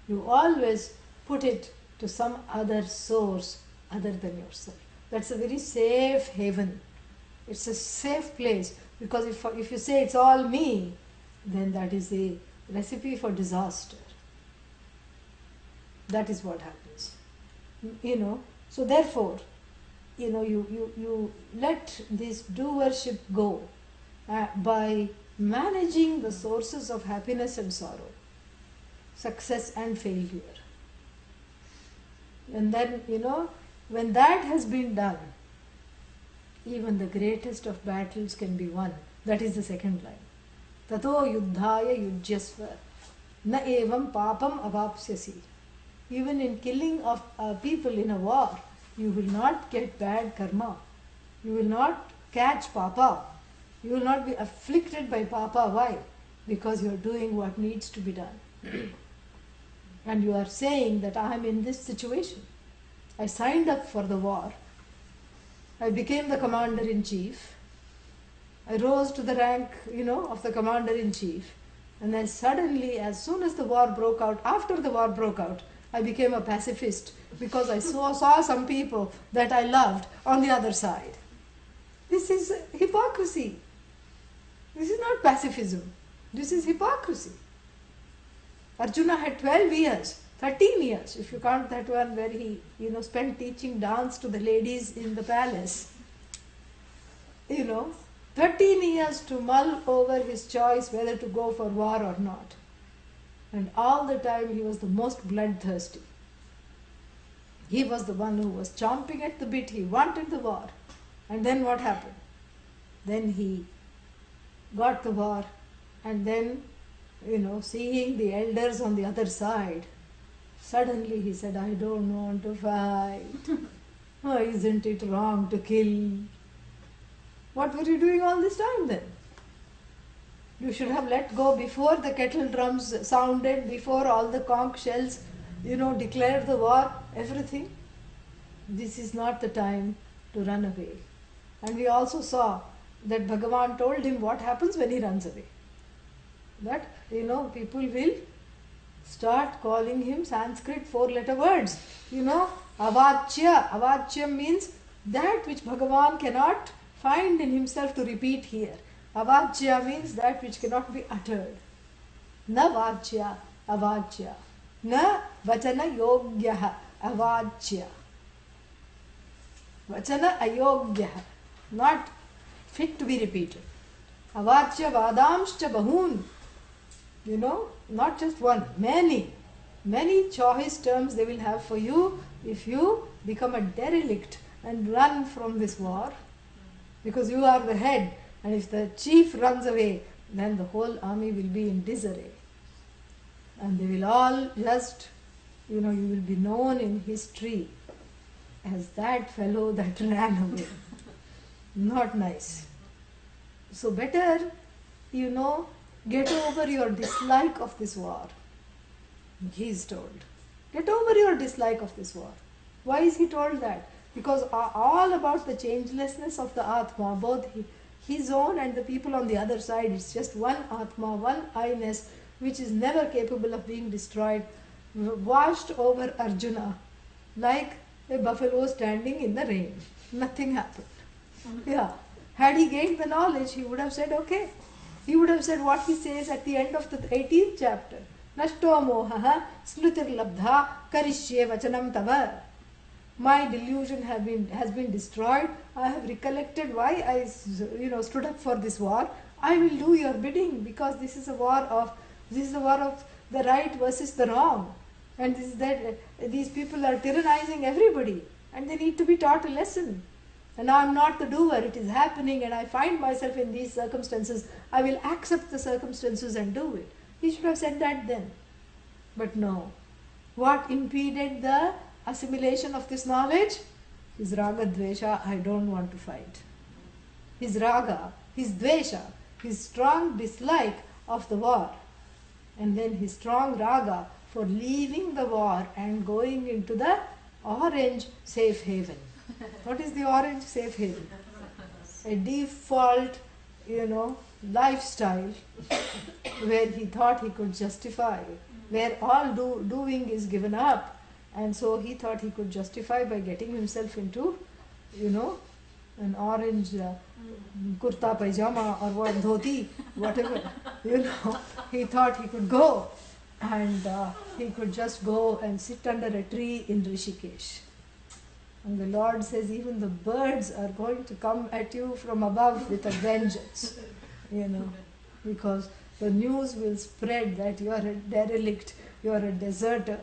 You always put it to some other source other than yourself. That's a very safe haven. It's a safe place, because if you say it's all me, then that is a recipe for disaster. That is what happens. So therefore, you let this doership go by managing the sources of happiness and sorrow, success and failure. And then, when that has been done, even the greatest of battles can be won. That is the second line. Tato yuddhaya yujyasva na evam papam avapsyasi. Even in killing of people in a war, you will not get bad karma. You will not catch papa. You will not be afflicted by papa. Why? Because you are doing what needs to be done. And you are saying that I am in this situation. I signed up for the war. I became the commander-in-chief. I rose to the rank, of the commander-in-chief. And then suddenly, as soon as the war broke out, after the war broke out, I became a pacifist because I saw some people that I loved on the other side. This is hypocrisy. This is not pacifism. This is hypocrisy. Arjuna had 12 years, 13 years, if you count that one where he, spent teaching dance to the ladies in the palace. 13 years to mull over his choice whether to go for war or not. And all the time he was the most bloodthirsty. He was the one who was chomping at the bit. He wanted the war. And then what happened? Then he got the war, and then, seeing the elders on the other side, suddenly he said, I don't want to fight. Oh, isn't it wrong to kill? What were you doing all this time then? You should have let go before the kettle drums sounded, before all the conch shells, declared the war, everything. This is not the time to run away. And we also saw that Bhagavan told him what happens when he runs away. That, people will start calling him Sanskrit 4-letter words. Avachya. Avachya means that which Bhagavan cannot find in himself to repeat here. Avachya means that which cannot be uttered. Na vachya, avachya. Na vachana yogyaha, avachya. Vachana ayogyaha, not fit to be repeated. Avachya vadamscha bahun. Not just one, many. Many choice terms they will have for you if you become a derelict and run from this war. Because you are the head, and if the chief runs away, then the whole army will be in disarray. And they will all just, you will be known in history as that fellow that ran away. Not nice. So better, get over your dislike of this war. He is told. Get over your dislike of this war. Why is he told that? Because all about the changelessness of the Atma, both his own and the people on the other side, it's just one Atma, one I-ness, which is never capable of being destroyed, washed over Arjuna like a buffalo standing in the rain. Nothing happened. Yeah. Had he gained the knowledge, he would have said, okay. He would have said what he says at the end of the 18th chapter. Nashto mohaha smritir labdha karishye vachanam tava. My delusion has been destroyed. I have recollected why I stood up for this war. I will do your bidding, because this is a war of the right versus the wrong. And these people are tyrannizing everybody, and they need to be taught a lesson. And I am not the doer, it is happening, and I find myself in these circumstances. I will accept the circumstances and do it. He should have said that then. But no. What impeded the assimilation of this knowledge? His raga dvesha, I don't want to fight. His raga, his dvesha, his strong dislike of the war. And then his strong raga for leaving the war and going into the orange safe haven. What is the orange safe haven? A default, lifestyle where he thought he could justify, where all doing is given up. And so he thought he could justify by getting himself into, an orange kurta pajama or what, dhoti, whatever. He thought he could go, and he could just go and sit under a tree in Rishikesh. And the Lord says even the birds are going to come at you from above with a vengeance, because the news will spread that you are a derelict, you are a deserter,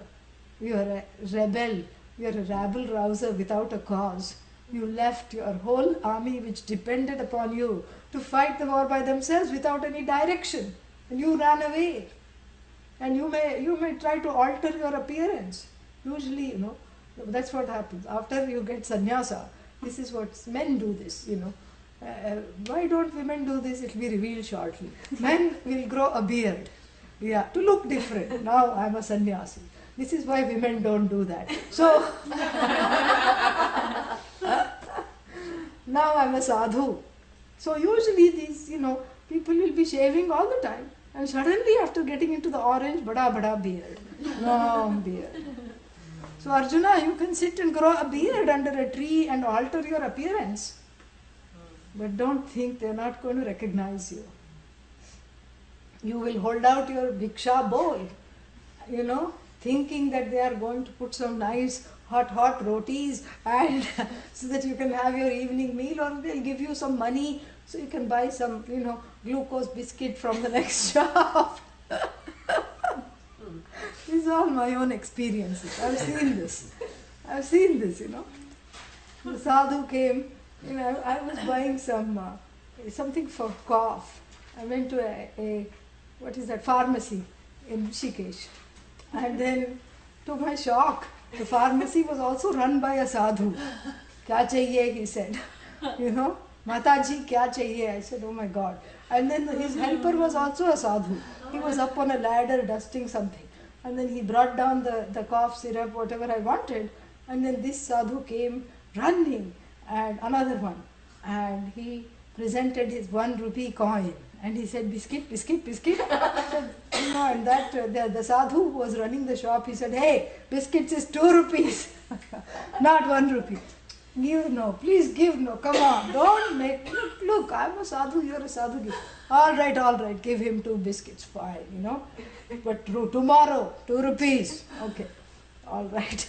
you are a rebel, you are a rabble-rouser without a cause. You left your whole army which depended upon you to fight the war by themselves without any direction, and you ran away. And you may try to alter your appearance. Usually, that's what happens. After you get sannyasa, this is what men do this, why don't women do this? It will be revealed shortly. Men will grow a beard, to look different. Now I am a sannyasi. This is why women don't do that. So, now I am a sadhu. So usually these, people will be shaving all the time. And suddenly after getting into the orange, bada beard, long beard. So Arjuna, you can sit and grow a beard under a tree and alter your appearance. But don't think they are not going to recognize you. You will hold out your bhiksha bowl, thinking that they are going to put some nice hot rotis and so that you can have your evening meal, or they'll give you some money so you can buy some, glucose biscuit from the next shop. These are all my own experiences. I've seen this. The sadhu came I was buying something for cough. I went to a what is that, pharmacy in Rishikesh. And then, to my shock, the pharmacy was also run by a sadhu. Kya chahiye, he said. Mataji, kya chahiye? I said, oh my God. And then his helper was also a sadhu. He was up on a ladder dusting something. And then he brought down the cough syrup, whatever I wanted. And then this sadhu came running, and another one. And he presented his 1 rupee coin. And he said, biscuit, biscuit, biscuit. And that the sadhu who was running the shop, he said, hey, biscuits is 2 rupees, not 1 rupee. Give no, please give no, come on, don't make, look, I'm a sadhu, you're a sadhu. Give. All right, give him 2 biscuits, fine, But tomorrow, 2 rupees, okay, all right.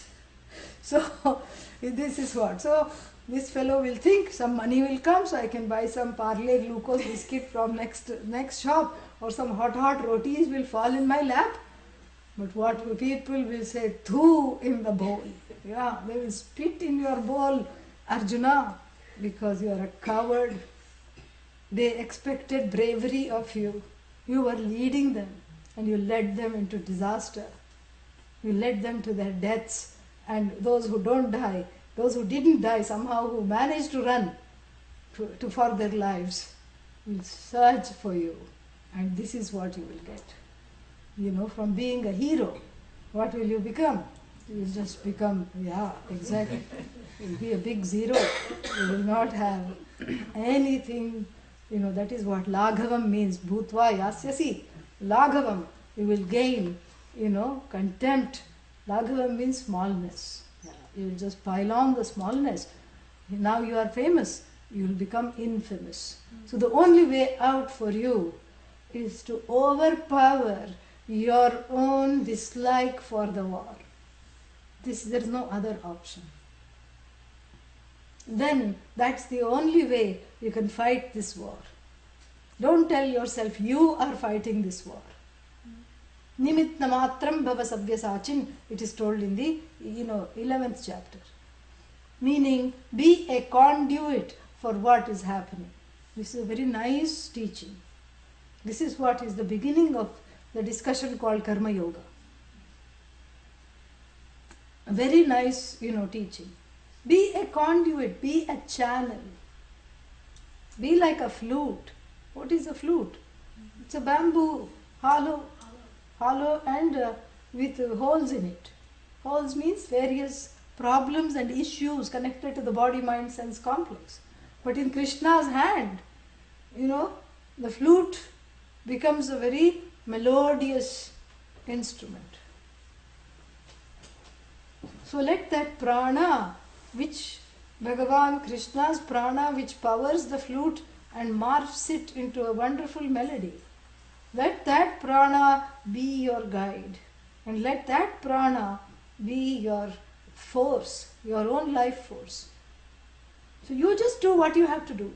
So, this is what. So, this fellow will think some money will come, so I can buy some Parle glucose biscuit from next shop, or some hot rotis will fall in my lap. But what people will say, thu in the bowl. Yeah, they will spit in your bowl, Arjuna, because you are a coward. They expected bravery of you. You were leading them, and you led them into disaster. You led them to their deaths, and those who don't die, those who didn't die somehow, who managed to run for their lives, will search for you. And this is what you will get. From being a hero, what will you become? You will just become, exactly. You will be a big zero. You will not have anything, that is what Laghavam means. Bhutva yasyasi. Laghavam, you will gain, contempt. Laghavam means smallness. You will just pile on the smallness. Now you are famous, you will become infamous. So the only way out for you is to overpower your own dislike for the war. There is no other option. Then that's the only way you can fight this war. Don't tell yourself you are fighting this war. Nimitta matram bhava savyasachin, it is told in the 11th chapter. Meaning, be a conduit for what is happening. This is a very nice teaching. This is what is the beginning of the discussion called Karma Yoga. A very nice, teaching. Be a conduit, be a channel. Be like a flute. What is a flute? It's a bamboo, hollow and with holes in it. Holes means various problems and issues connected to the body, mind, sense complex. But in Krishna's hand, the flute becomes a very melodious instrument. So let that prana, which Bhagavan Krishna's prana, which powers the flute and morphs it into a wonderful melody, let that prana be your guide, and let that prana be your force, your own life force. So you just do what you have to do.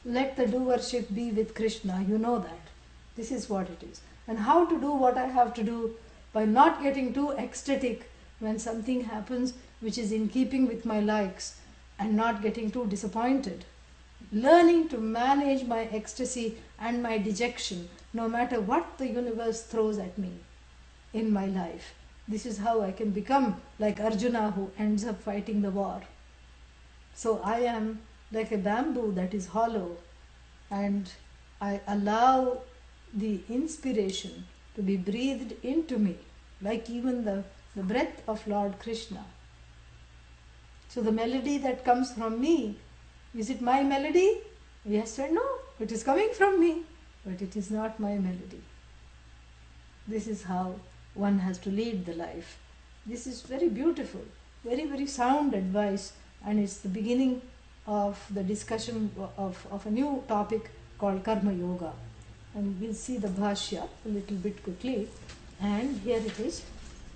Let the doership be with Krishna, you know that. This is what it is. And how to do what I have to do? By not getting too ecstatic when something happens which is in keeping with my likes, and not getting too disappointed. Learning to manage my ecstasy and my dejection, no matter what the universe throws at me in my life. This is how I can become like Arjuna, who ends up fighting the war. So I am like a bamboo that is hollow, and I allow the inspiration to be breathed into me, like even the breath of Lord Krishna. So the melody that comes from me, is it my melody? Yes or no? It is coming from me, but it is not my melody. This is how one has to lead the life. This is very beautiful, very, very sound advice, and it's the beginning of the discussion of a new topic called Karma Yoga. And we'll see the Bhashya a little bit quickly. And here it is.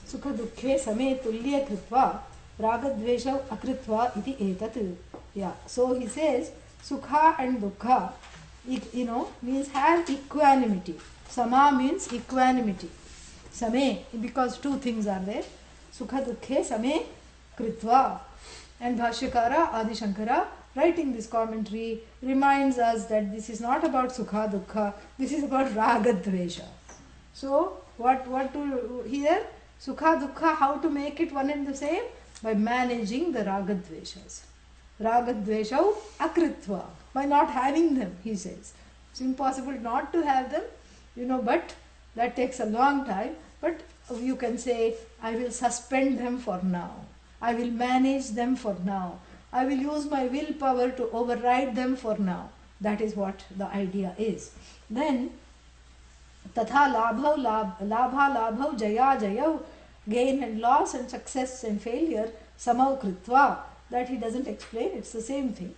Sukha dukkhe same tulya kritva ragadvesha akritva iti etat. Yeah, so he says Sukha and Dukkha, means have equanimity. Sama means equanimity. Same, because two things are there. Sukha dukkhe same kritva. And Bhashyakara, Adi Shankara, writing this commentary, reminds us that this is not about Sukha Dukkha, this is about Raga Dvesha. So, what to here? Sukha Dukkha, how to make it one and the same? By managing the Raga Dveshas. Raga Dveshau akritva, by not having them, he says. It's impossible not to have them, but that takes a long time. But you can say, I will suspend them for now. I will manage them for now. I will use my willpower to override them for now. That is what the idea is. Then, tatha labha labhau jaya jayau, gain and loss and success and failure, samau kritva. That he doesn't explain, it's the same thing.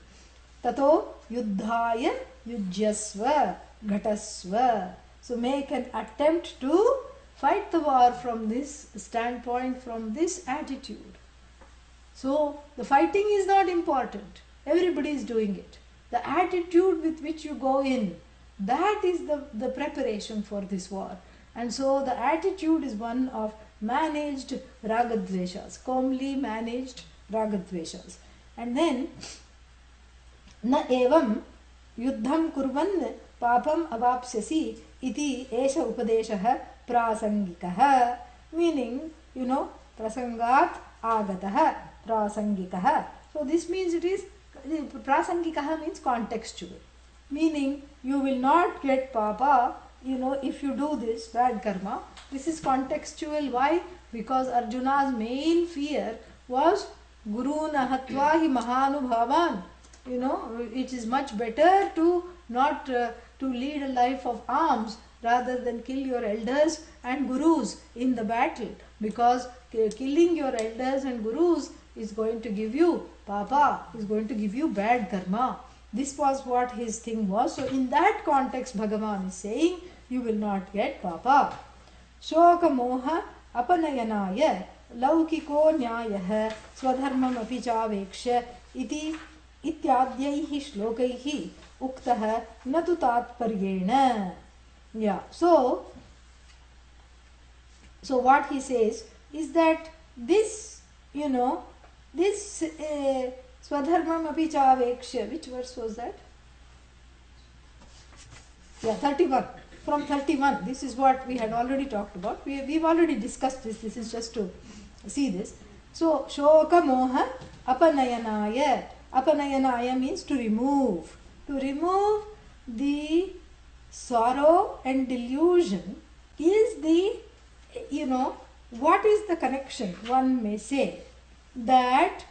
Tato yuddhaya yujyasva ghatasva. So make an attempt to fight the war from this standpoint, from this attitude. So the fighting is not important. Everybody is doing it. The attitude with which you go in, that is the preparation for this war. And so the attitude is one of managed ragadveshas, calmly managed ragadveshas. And then, na evam yuddham kurvan papam avapsyasi iti esha upadeshah prasangikah. Meaning, prasangat agatah prasangikah. So this means it is, prasangikah means contextual. Meaning, you will not get papa, if you do this bad karma. This is contextual. Why? Because Arjuna's main fear was Guru nahatva hi mahanubhavan. It is much better to not to lead a life of arms rather than kill your elders and gurus in the battle, because killing your elders and gurus is going to give you papa, is going to give you bad karma. This was what his thing was. So in that context, Bhagavan is saying, you will not get papa. Shoka moha apanayanaya laukiko nyayah swadharmam api chavekshya iti ityadhyaihi shlokaihi uktah natu tatparyena. Yeah, so what he says is that this, this swadharmam api chavekshya, which verse was that? Yeah, 31. From 31, this is what we had already talked about. We've already discussed this. This is just to see this. So, shoka moha apanayanaya. Apanayanaya means to remove. To remove the sorrow and delusion is the, what is the connection? One may say that,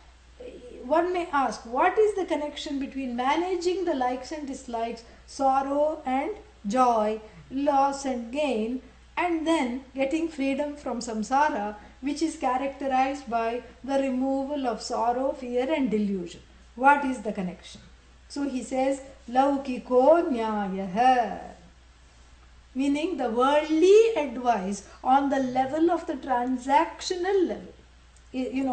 one may ask, what is the connection between managing the likes and dislikes, sorrow and joy, loss and gain, and then getting freedom from samsara, which is characterized by the removal of sorrow, fear and delusion? What is the connection? So he says, laukiko nyayah, meaning the worldly advice on the level of the transactional level,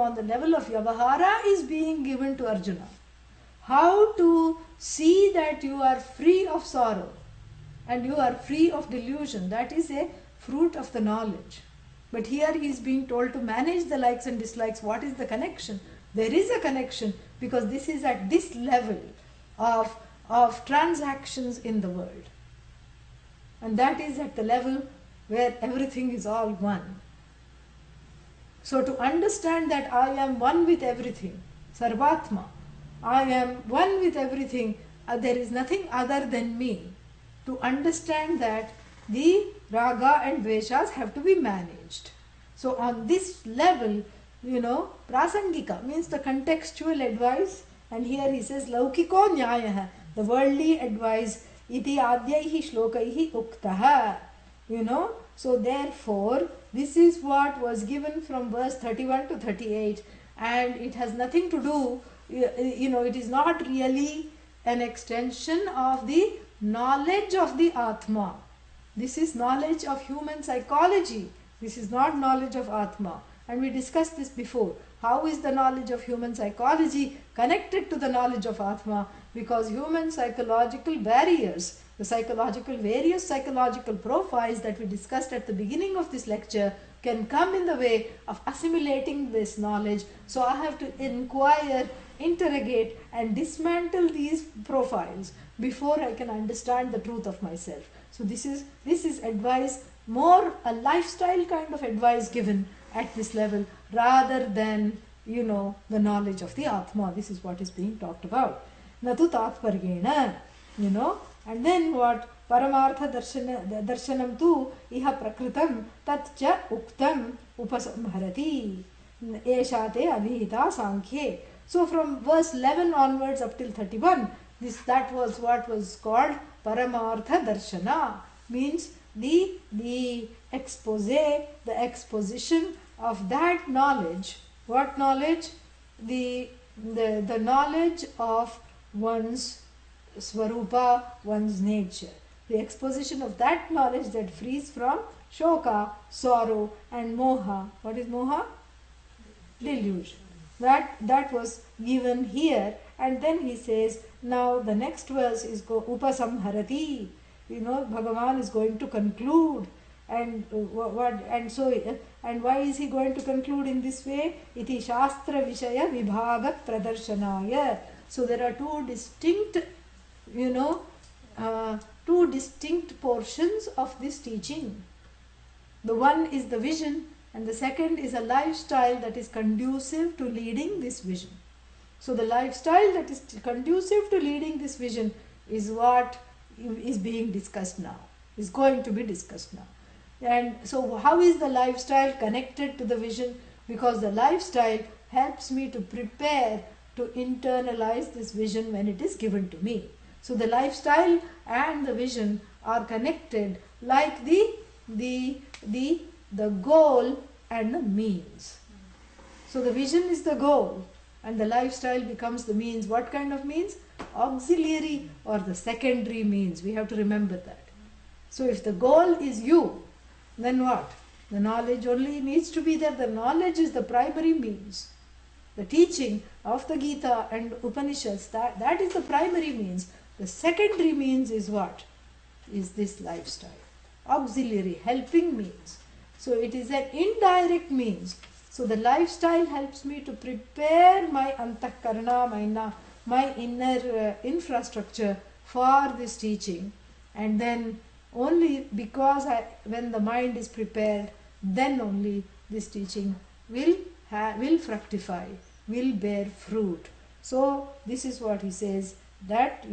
on the level of Vyavahara is being given to Arjuna. How to see that you are free of sorrow and you are free of delusion, that is a fruit of the knowledge. But here he is being told to manage the likes and dislikes. What is the connection? There is a connection, because this is at this level of transactions in the world. And that is at the level where everything is all one. So to understand that I am one with everything, Sarvatma, I am one with everything, there is nothing other than me. To understand that the raga and dveshas have to be managed. So on this level, prasangika means the contextual advice, and here he says laukiko nyayah, the worldly advice, iti adhyaihi shlokaihi uktah. So therefore, this is what was given from verse 31 to 38, and it has nothing to do, it is not really an extension of the knowledge of the Atma. This is knowledge of human psychology. This is not knowledge of Atma. And we discussed this before. How is the knowledge of human psychology connected to the knowledge of Atma? Because human psychological barriers, the various psychological profiles that we discussed at the beginning of this lecture, can come in the way of assimilating this knowledge. So I have to inquire, interrogate, and dismantle these profiles before I can understand the truth of myself. So this is advice, more a lifestyle kind of advice given at this level, rather than the knowledge of the Atma. This is what is being talked about. Natu tatparyena, and then what? Paramartha darshanam tu iha prakritam tat cha uktam upasamharati eshate avihita sankhye. So from verse 11 onwards up till 31, that was what was called Paramartha Darshana, means the expose, the exposition of that knowledge. What knowledge? The knowledge of one's Swarupa, one's nature. The exposition of that knowledge that frees from Shoka, sorrow, and Moha. What is Moha? Delusion. That was given here, and then he says, now the next verse is Upasamharati. Bhagavan is going to conclude, and why is he going to conclude in this way? Iti Shastra Vishaya Vibhaga Pradarsanaya. So there are two distinct portions of this teaching. The one is the vision, and the second is a lifestyle that is conducive to leading this vision. So the lifestyle that is conducive to leading this vision is what is being discussed now, is going to be discussed now. And so how is the lifestyle connected to the vision? Because the lifestyle helps me to prepare to internalize this vision when it is given to me. So the lifestyle and the vision are connected like the goal and the means. So the vision is the goal and the lifestyle becomes the means. What kind of means? Auxiliary or the secondary means. We have to remember that. So if the goal is you, then what? The knowledge only needs to be there. The knowledge is the primary means. The teaching of the Gita and Upanishads, that is the primary means. The secondary means is what? Is this lifestyle. Auxiliary, helping means. So it is an indirect means. So the lifestyle helps me to prepare my antakarana, my inner infrastructure for this teaching. And then only because when the mind is prepared, then only this teaching will fructify, will bear fruit. So this is what he says, that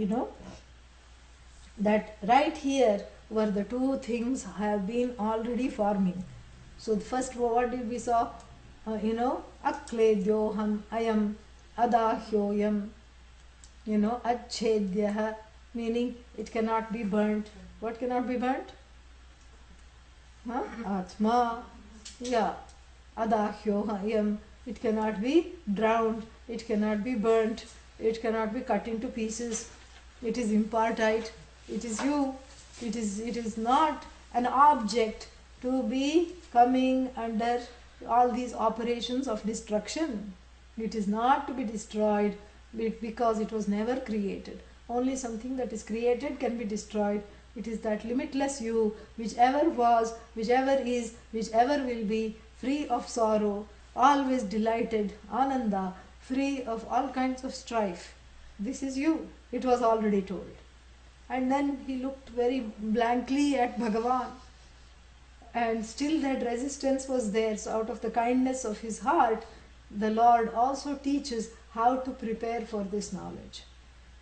that right here where the two things have been already forming. So first, what did we saw? Akledyoham ayam adahyoyam, achedyaha, meaning it cannot be burnt. What cannot be burnt? Atma. Yeah. Adahyoyam. It cannot be drowned. It cannot be burnt. It cannot be cut into pieces. It is impartite. It is you. It is not an object to be coming under all these operations of destruction. It is not to be destroyed because it was never created. Only something that is created can be destroyed. It is that limitless you, whichever was, whichever is, whichever will be, free of sorrow, always delighted, ananda, free of all kinds of strife. This is you. It was already told. And then he looked very blankly at Bhagavan. And still that resistance was there. So out of the kindness of his heart, the Lord also teaches how to prepare for this knowledge.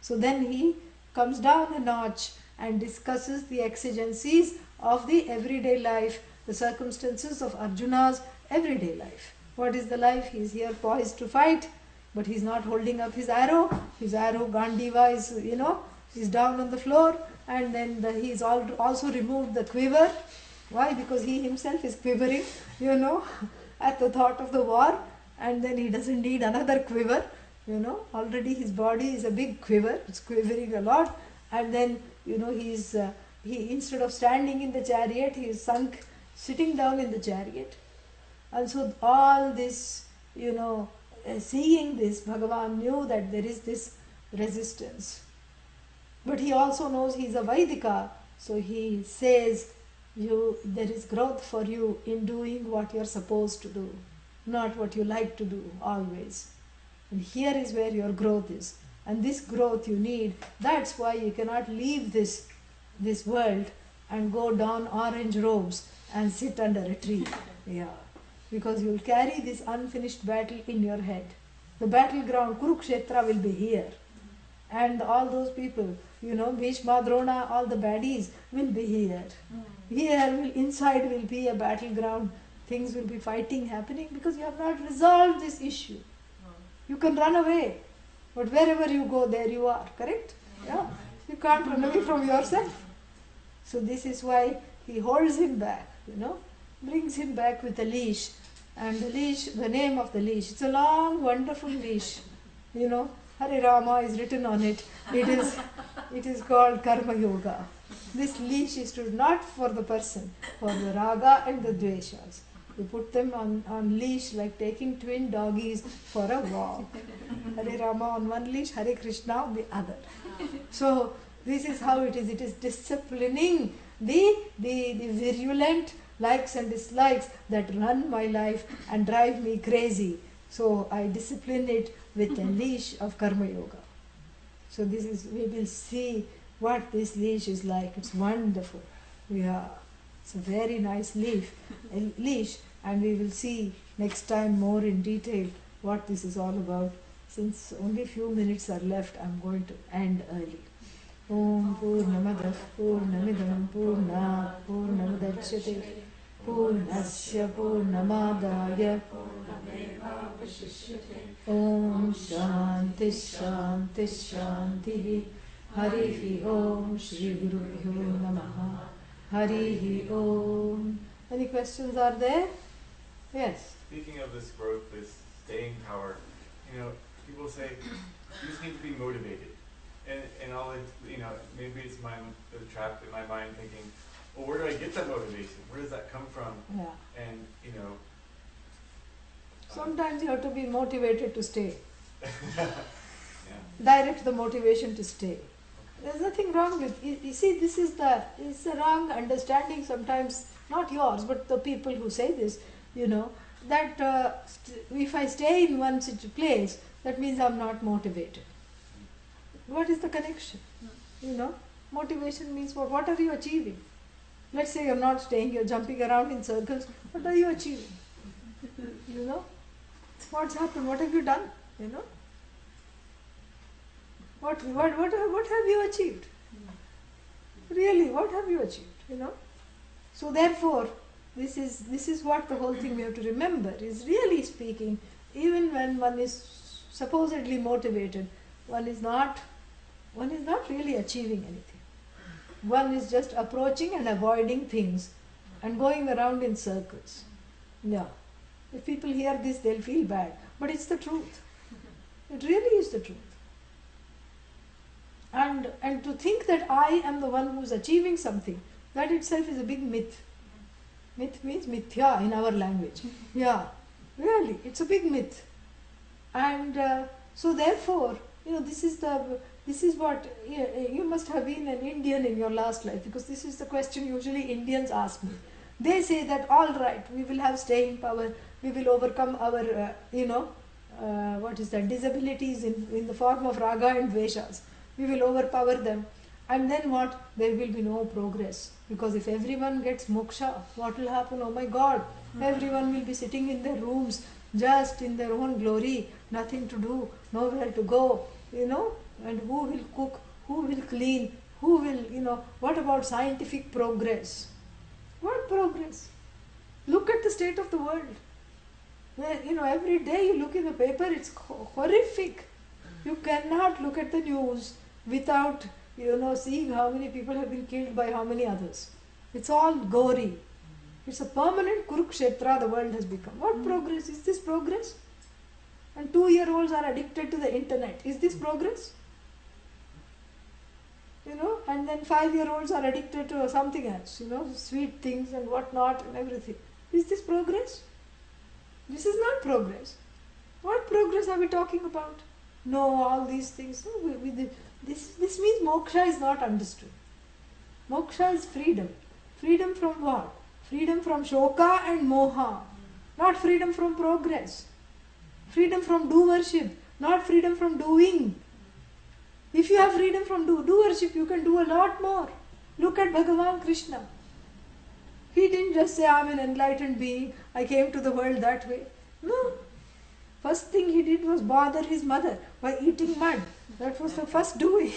So then he comes down a notch and discusses the exigencies of the everyday life, the circumstances of Arjuna's everyday life. What is the life? He is here poised to fight, but he is not holding up his arrow. His arrow, Gandiva, is down on the floor, and then he is also removed the quiver. Why? Because he himself is quivering, at the thought of the war, and then he doesn't need another quiver. Already his body is a big quiver. It's quivering a lot, and then he instead of standing in the chariot, he is sunk, sitting down in the chariot. And so all this, seeing this, Bhagavan knew that there is this resistance. But he also knows he is a Vaidika, so he says, there is growth for you in doing what you are supposed to do, not what you like to do always. And here is where your growth is. And this growth you need. That's why you cannot leave this world and go don orange robes and sit under a tree. Yeah. Because you will carry this unfinished battle in your head. The battleground, Kurukshetra, will be here. And all those people, Bhishma, Drona, all the baddies will be here. Here, inside will be a battleground. Things will be fighting happening because you have not resolved this issue. You can run away, but wherever you go, there you are, correct? Yeah. You can't run away from yourself. So this is why he holds him back, brings him back with a leash. And the leash, the name of the leash, it's a long, wonderful leash. Hare Rama is written on it. It is called Karma Yoga. This leash is not for the person, for the raga and the dveshas. You put them on leash like taking twin doggies for a walk. Hare Rama on one leash, Hare Krishna on the other. So this is how it is. It is disciplining the virulent likes and dislikes that run my life and drive me crazy. So I discipline it with a leash of Karma Yoga. So we will see what this leash is like. It's wonderful. Yeah, it's a very nice leash, and we will see next time more in detail what this is all about. Since only few minutes are left, I'm going to end early. Om Purnamadah Purnamidam Purnat Purnamudachyate Purnasya Purnamadaya Om Shanti Shanti Shanti Harihi Om Shri Gurubhyo Namaha Harihi Om. Any questions are there? Yes. Speaking of this growth, this staying power, people say you just need to be motivated. And all it, maybe it's trapped in my mind thinking, well, where do I get that motivation? Where does that come from? Yeah. And, sometimes you have to be motivated to stay. yeah. Direct the motivation to stay. There's nothing wrong with it. You see, this is the wrong understanding sometimes, not yours, but the people who say this, that if I stay in one place, that means I'm not motivated. What is the connection? Motivation means what? What are you achieving? Let's say you're not staying, you're jumping around in circles. What are you achieving? What's happened? What have you done? What have you achieved? Really, what have you achieved? So therefore, this is what the whole thing we have to remember is, really speaking, even when one is supposedly motivated, one is not really achieving anything. One is just approaching and avoiding things and going around in circles. Yeah. If people hear this, they'll feel bad. But it's the truth. It really is the truth. And to think that I am the one who's achieving something, that itself is a big myth. Myth means mithya in our language. Yeah, really, it's a big myth. And so therefore, this is what you must have been an Indian in your last life, because this is the question usually Indians ask me. They say that all right, we will have staying power, we will overcome our disabilities in the form of raga and dveshas. We will overpower them, and then what? There will be no progress, because if everyone gets moksha, what will happen? Oh my God, everyone will be sitting in their rooms just in their own glory, nothing to do, nowhere to go, and who will cook, who will clean, who will, what about scientific progress? What progress? Look at the state of the world. Every day you look in the paper, it's horrific. You cannot look at the news without, seeing how many people have been killed by how many others. It's all gory. It's a permanent Kurukshetra the world has become. What progress? Is this progress? And 2-year-olds are addicted to the internet. Is this progress? And then 5-year-olds are addicted to something else, sweet things and whatnot and everything. Is this progress? This is not progress. What progress are we talking about? No, all these things. No, this means moksha is not understood. Moksha is freedom. Freedom from what? Freedom from shoka and moha. Not freedom from progress. Freedom from do-worship, not freedom from doing. If you have freedom from do-worship, you can do a lot more. Look at Bhagavan Krishna. He didn't just say, I'm an enlightened being, I came to the world that way. No. First thing he did was bother his mother by eating mud. That was the first doing,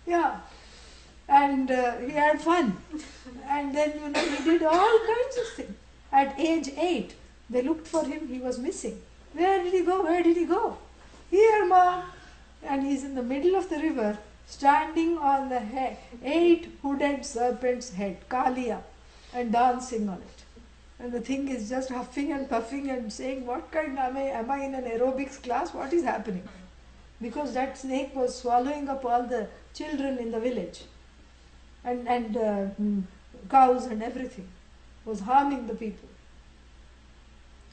Yeah. And he had fun. And then, he did all kinds of things. At age 8, they looked for him, he was missing. Where did he go? Where did he go? Here, Mom. And he's in the middle of the river, standing on the 8 hooded serpent's head, Kaliya, and dancing on it. And the thing is just huffing and puffing and saying, what kind am I in an aerobics class? What is happening? Because that snake was swallowing up all the children in the village. And cows and everything. Was harming the people.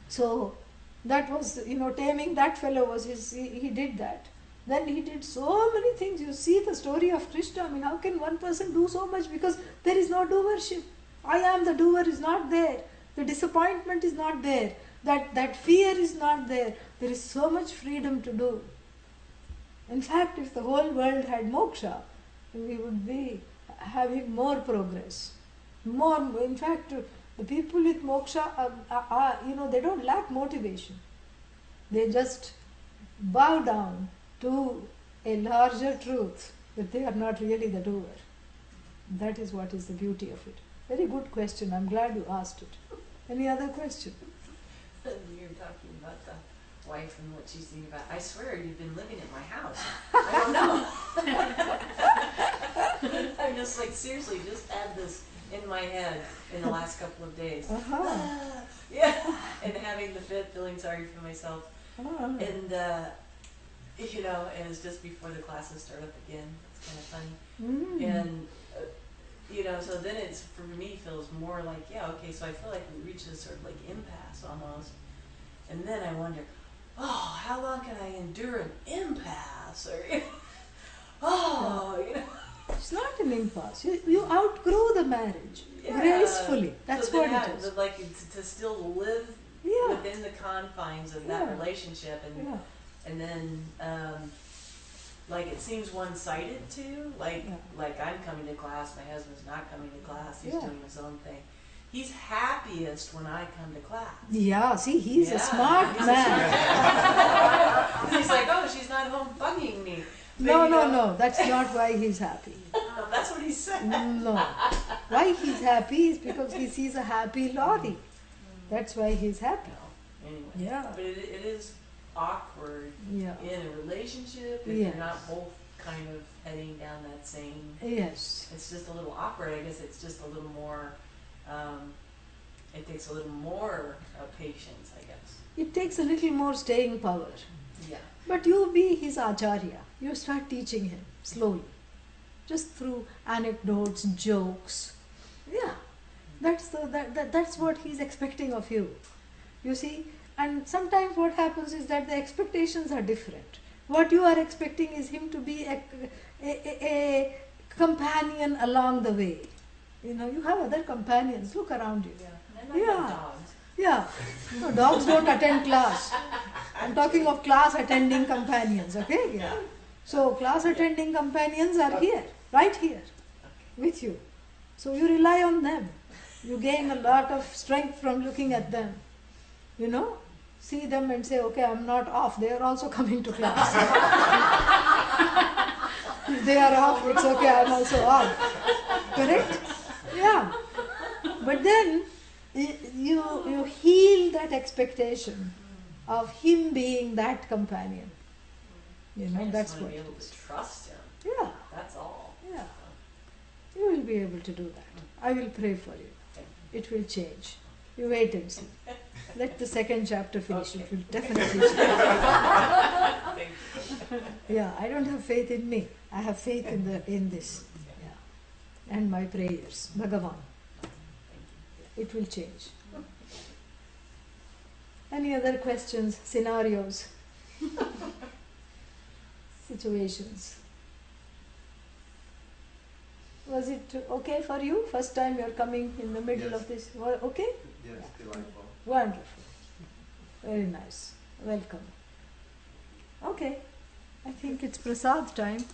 So that was, taming that fellow was he did that. Then he did so many things. You see the story of Krishna. How can one person do so much? Because there is no do-worship. I am the doer is not there. The disappointment is not there. That fear is not there. There is so much freedom to do. In fact, if the whole world had moksha, we would be having more progress. In fact, the people with moksha, they don't lack motivation. They just bow down to a larger truth that they are not really the doer. That is what is the beauty of it. Very good question. I'm glad you asked it. Any other question? You're talking about the wife and what she's thinking about. I swear you've been living at my house. I don't know. I'm just seriously, just had this in my head in the last couple of days. Yeah, and having the fit, feeling sorry for myself. And, and it's just before the classes start up again. It's kind of funny. And, so then it's, for me, feels more like, so I feel like we reach this sort of impasse almost. And then I wonder, how long can I endure an impasse? Or, It's not an impasse. You outgrow the marriage gracefully. That's what it is. To still live within the confines of that relationship, and then it seems one-sided too. I'm coming to class, my husband's not coming to class. He's doing his own thing. He's happiest when I come to class. Yeah, see, he's a smart man. He's she's not home bugging me. No, that's not why he's happy. That's what he said. No. Why he's happy is because he sees a happy Lottie. That's why he's happy. Anyway. Yeah. But it is awkward in a relationship if you're not both kind of heading down that same... Yes. It's just a little awkward. I guess it's just a little more... it takes a little more patience, I guess. It takes a little more staying power. Yeah. But you be his acharya. You start teaching him slowly. Just through anecdotes, jokes. Yeah. That's what he's expecting of you. You see? And sometimes what happens is that the expectations are different. What you are expecting is him to be a companion along the way. You have other companions. Look around you. Yeah. And I have dogs. Yeah. No, dogs don't attend class. I'm talking of class attending companions, okay? Yeah. So class attending companions are here, right here, with you. So you rely on them. You gain a lot of strength from looking at them. See them and say, okay, I'm not off. They are also coming to class. If they are off, it's okay, I'm also off. Correct? Yeah. But then you heal that expectation of him being that companion. That's what. Be able to trust him. Yeah. That's all. Yeah. You will be able to do that. I will pray for you. It will change. You wait and see. Let the second chapter finish. Okay. It will definitely change. Thank you. Yeah, I don't have faith in me. I have faith in this. Yeah. And my prayers. Bhagavan. It will change. Any other questions, scenarios, situations? Was it okay for you? First time you're coming in the middle Yes. of this. Okay? Yes, delightful. Wonderful. Very nice. Welcome. Okay. I think it's prasad time.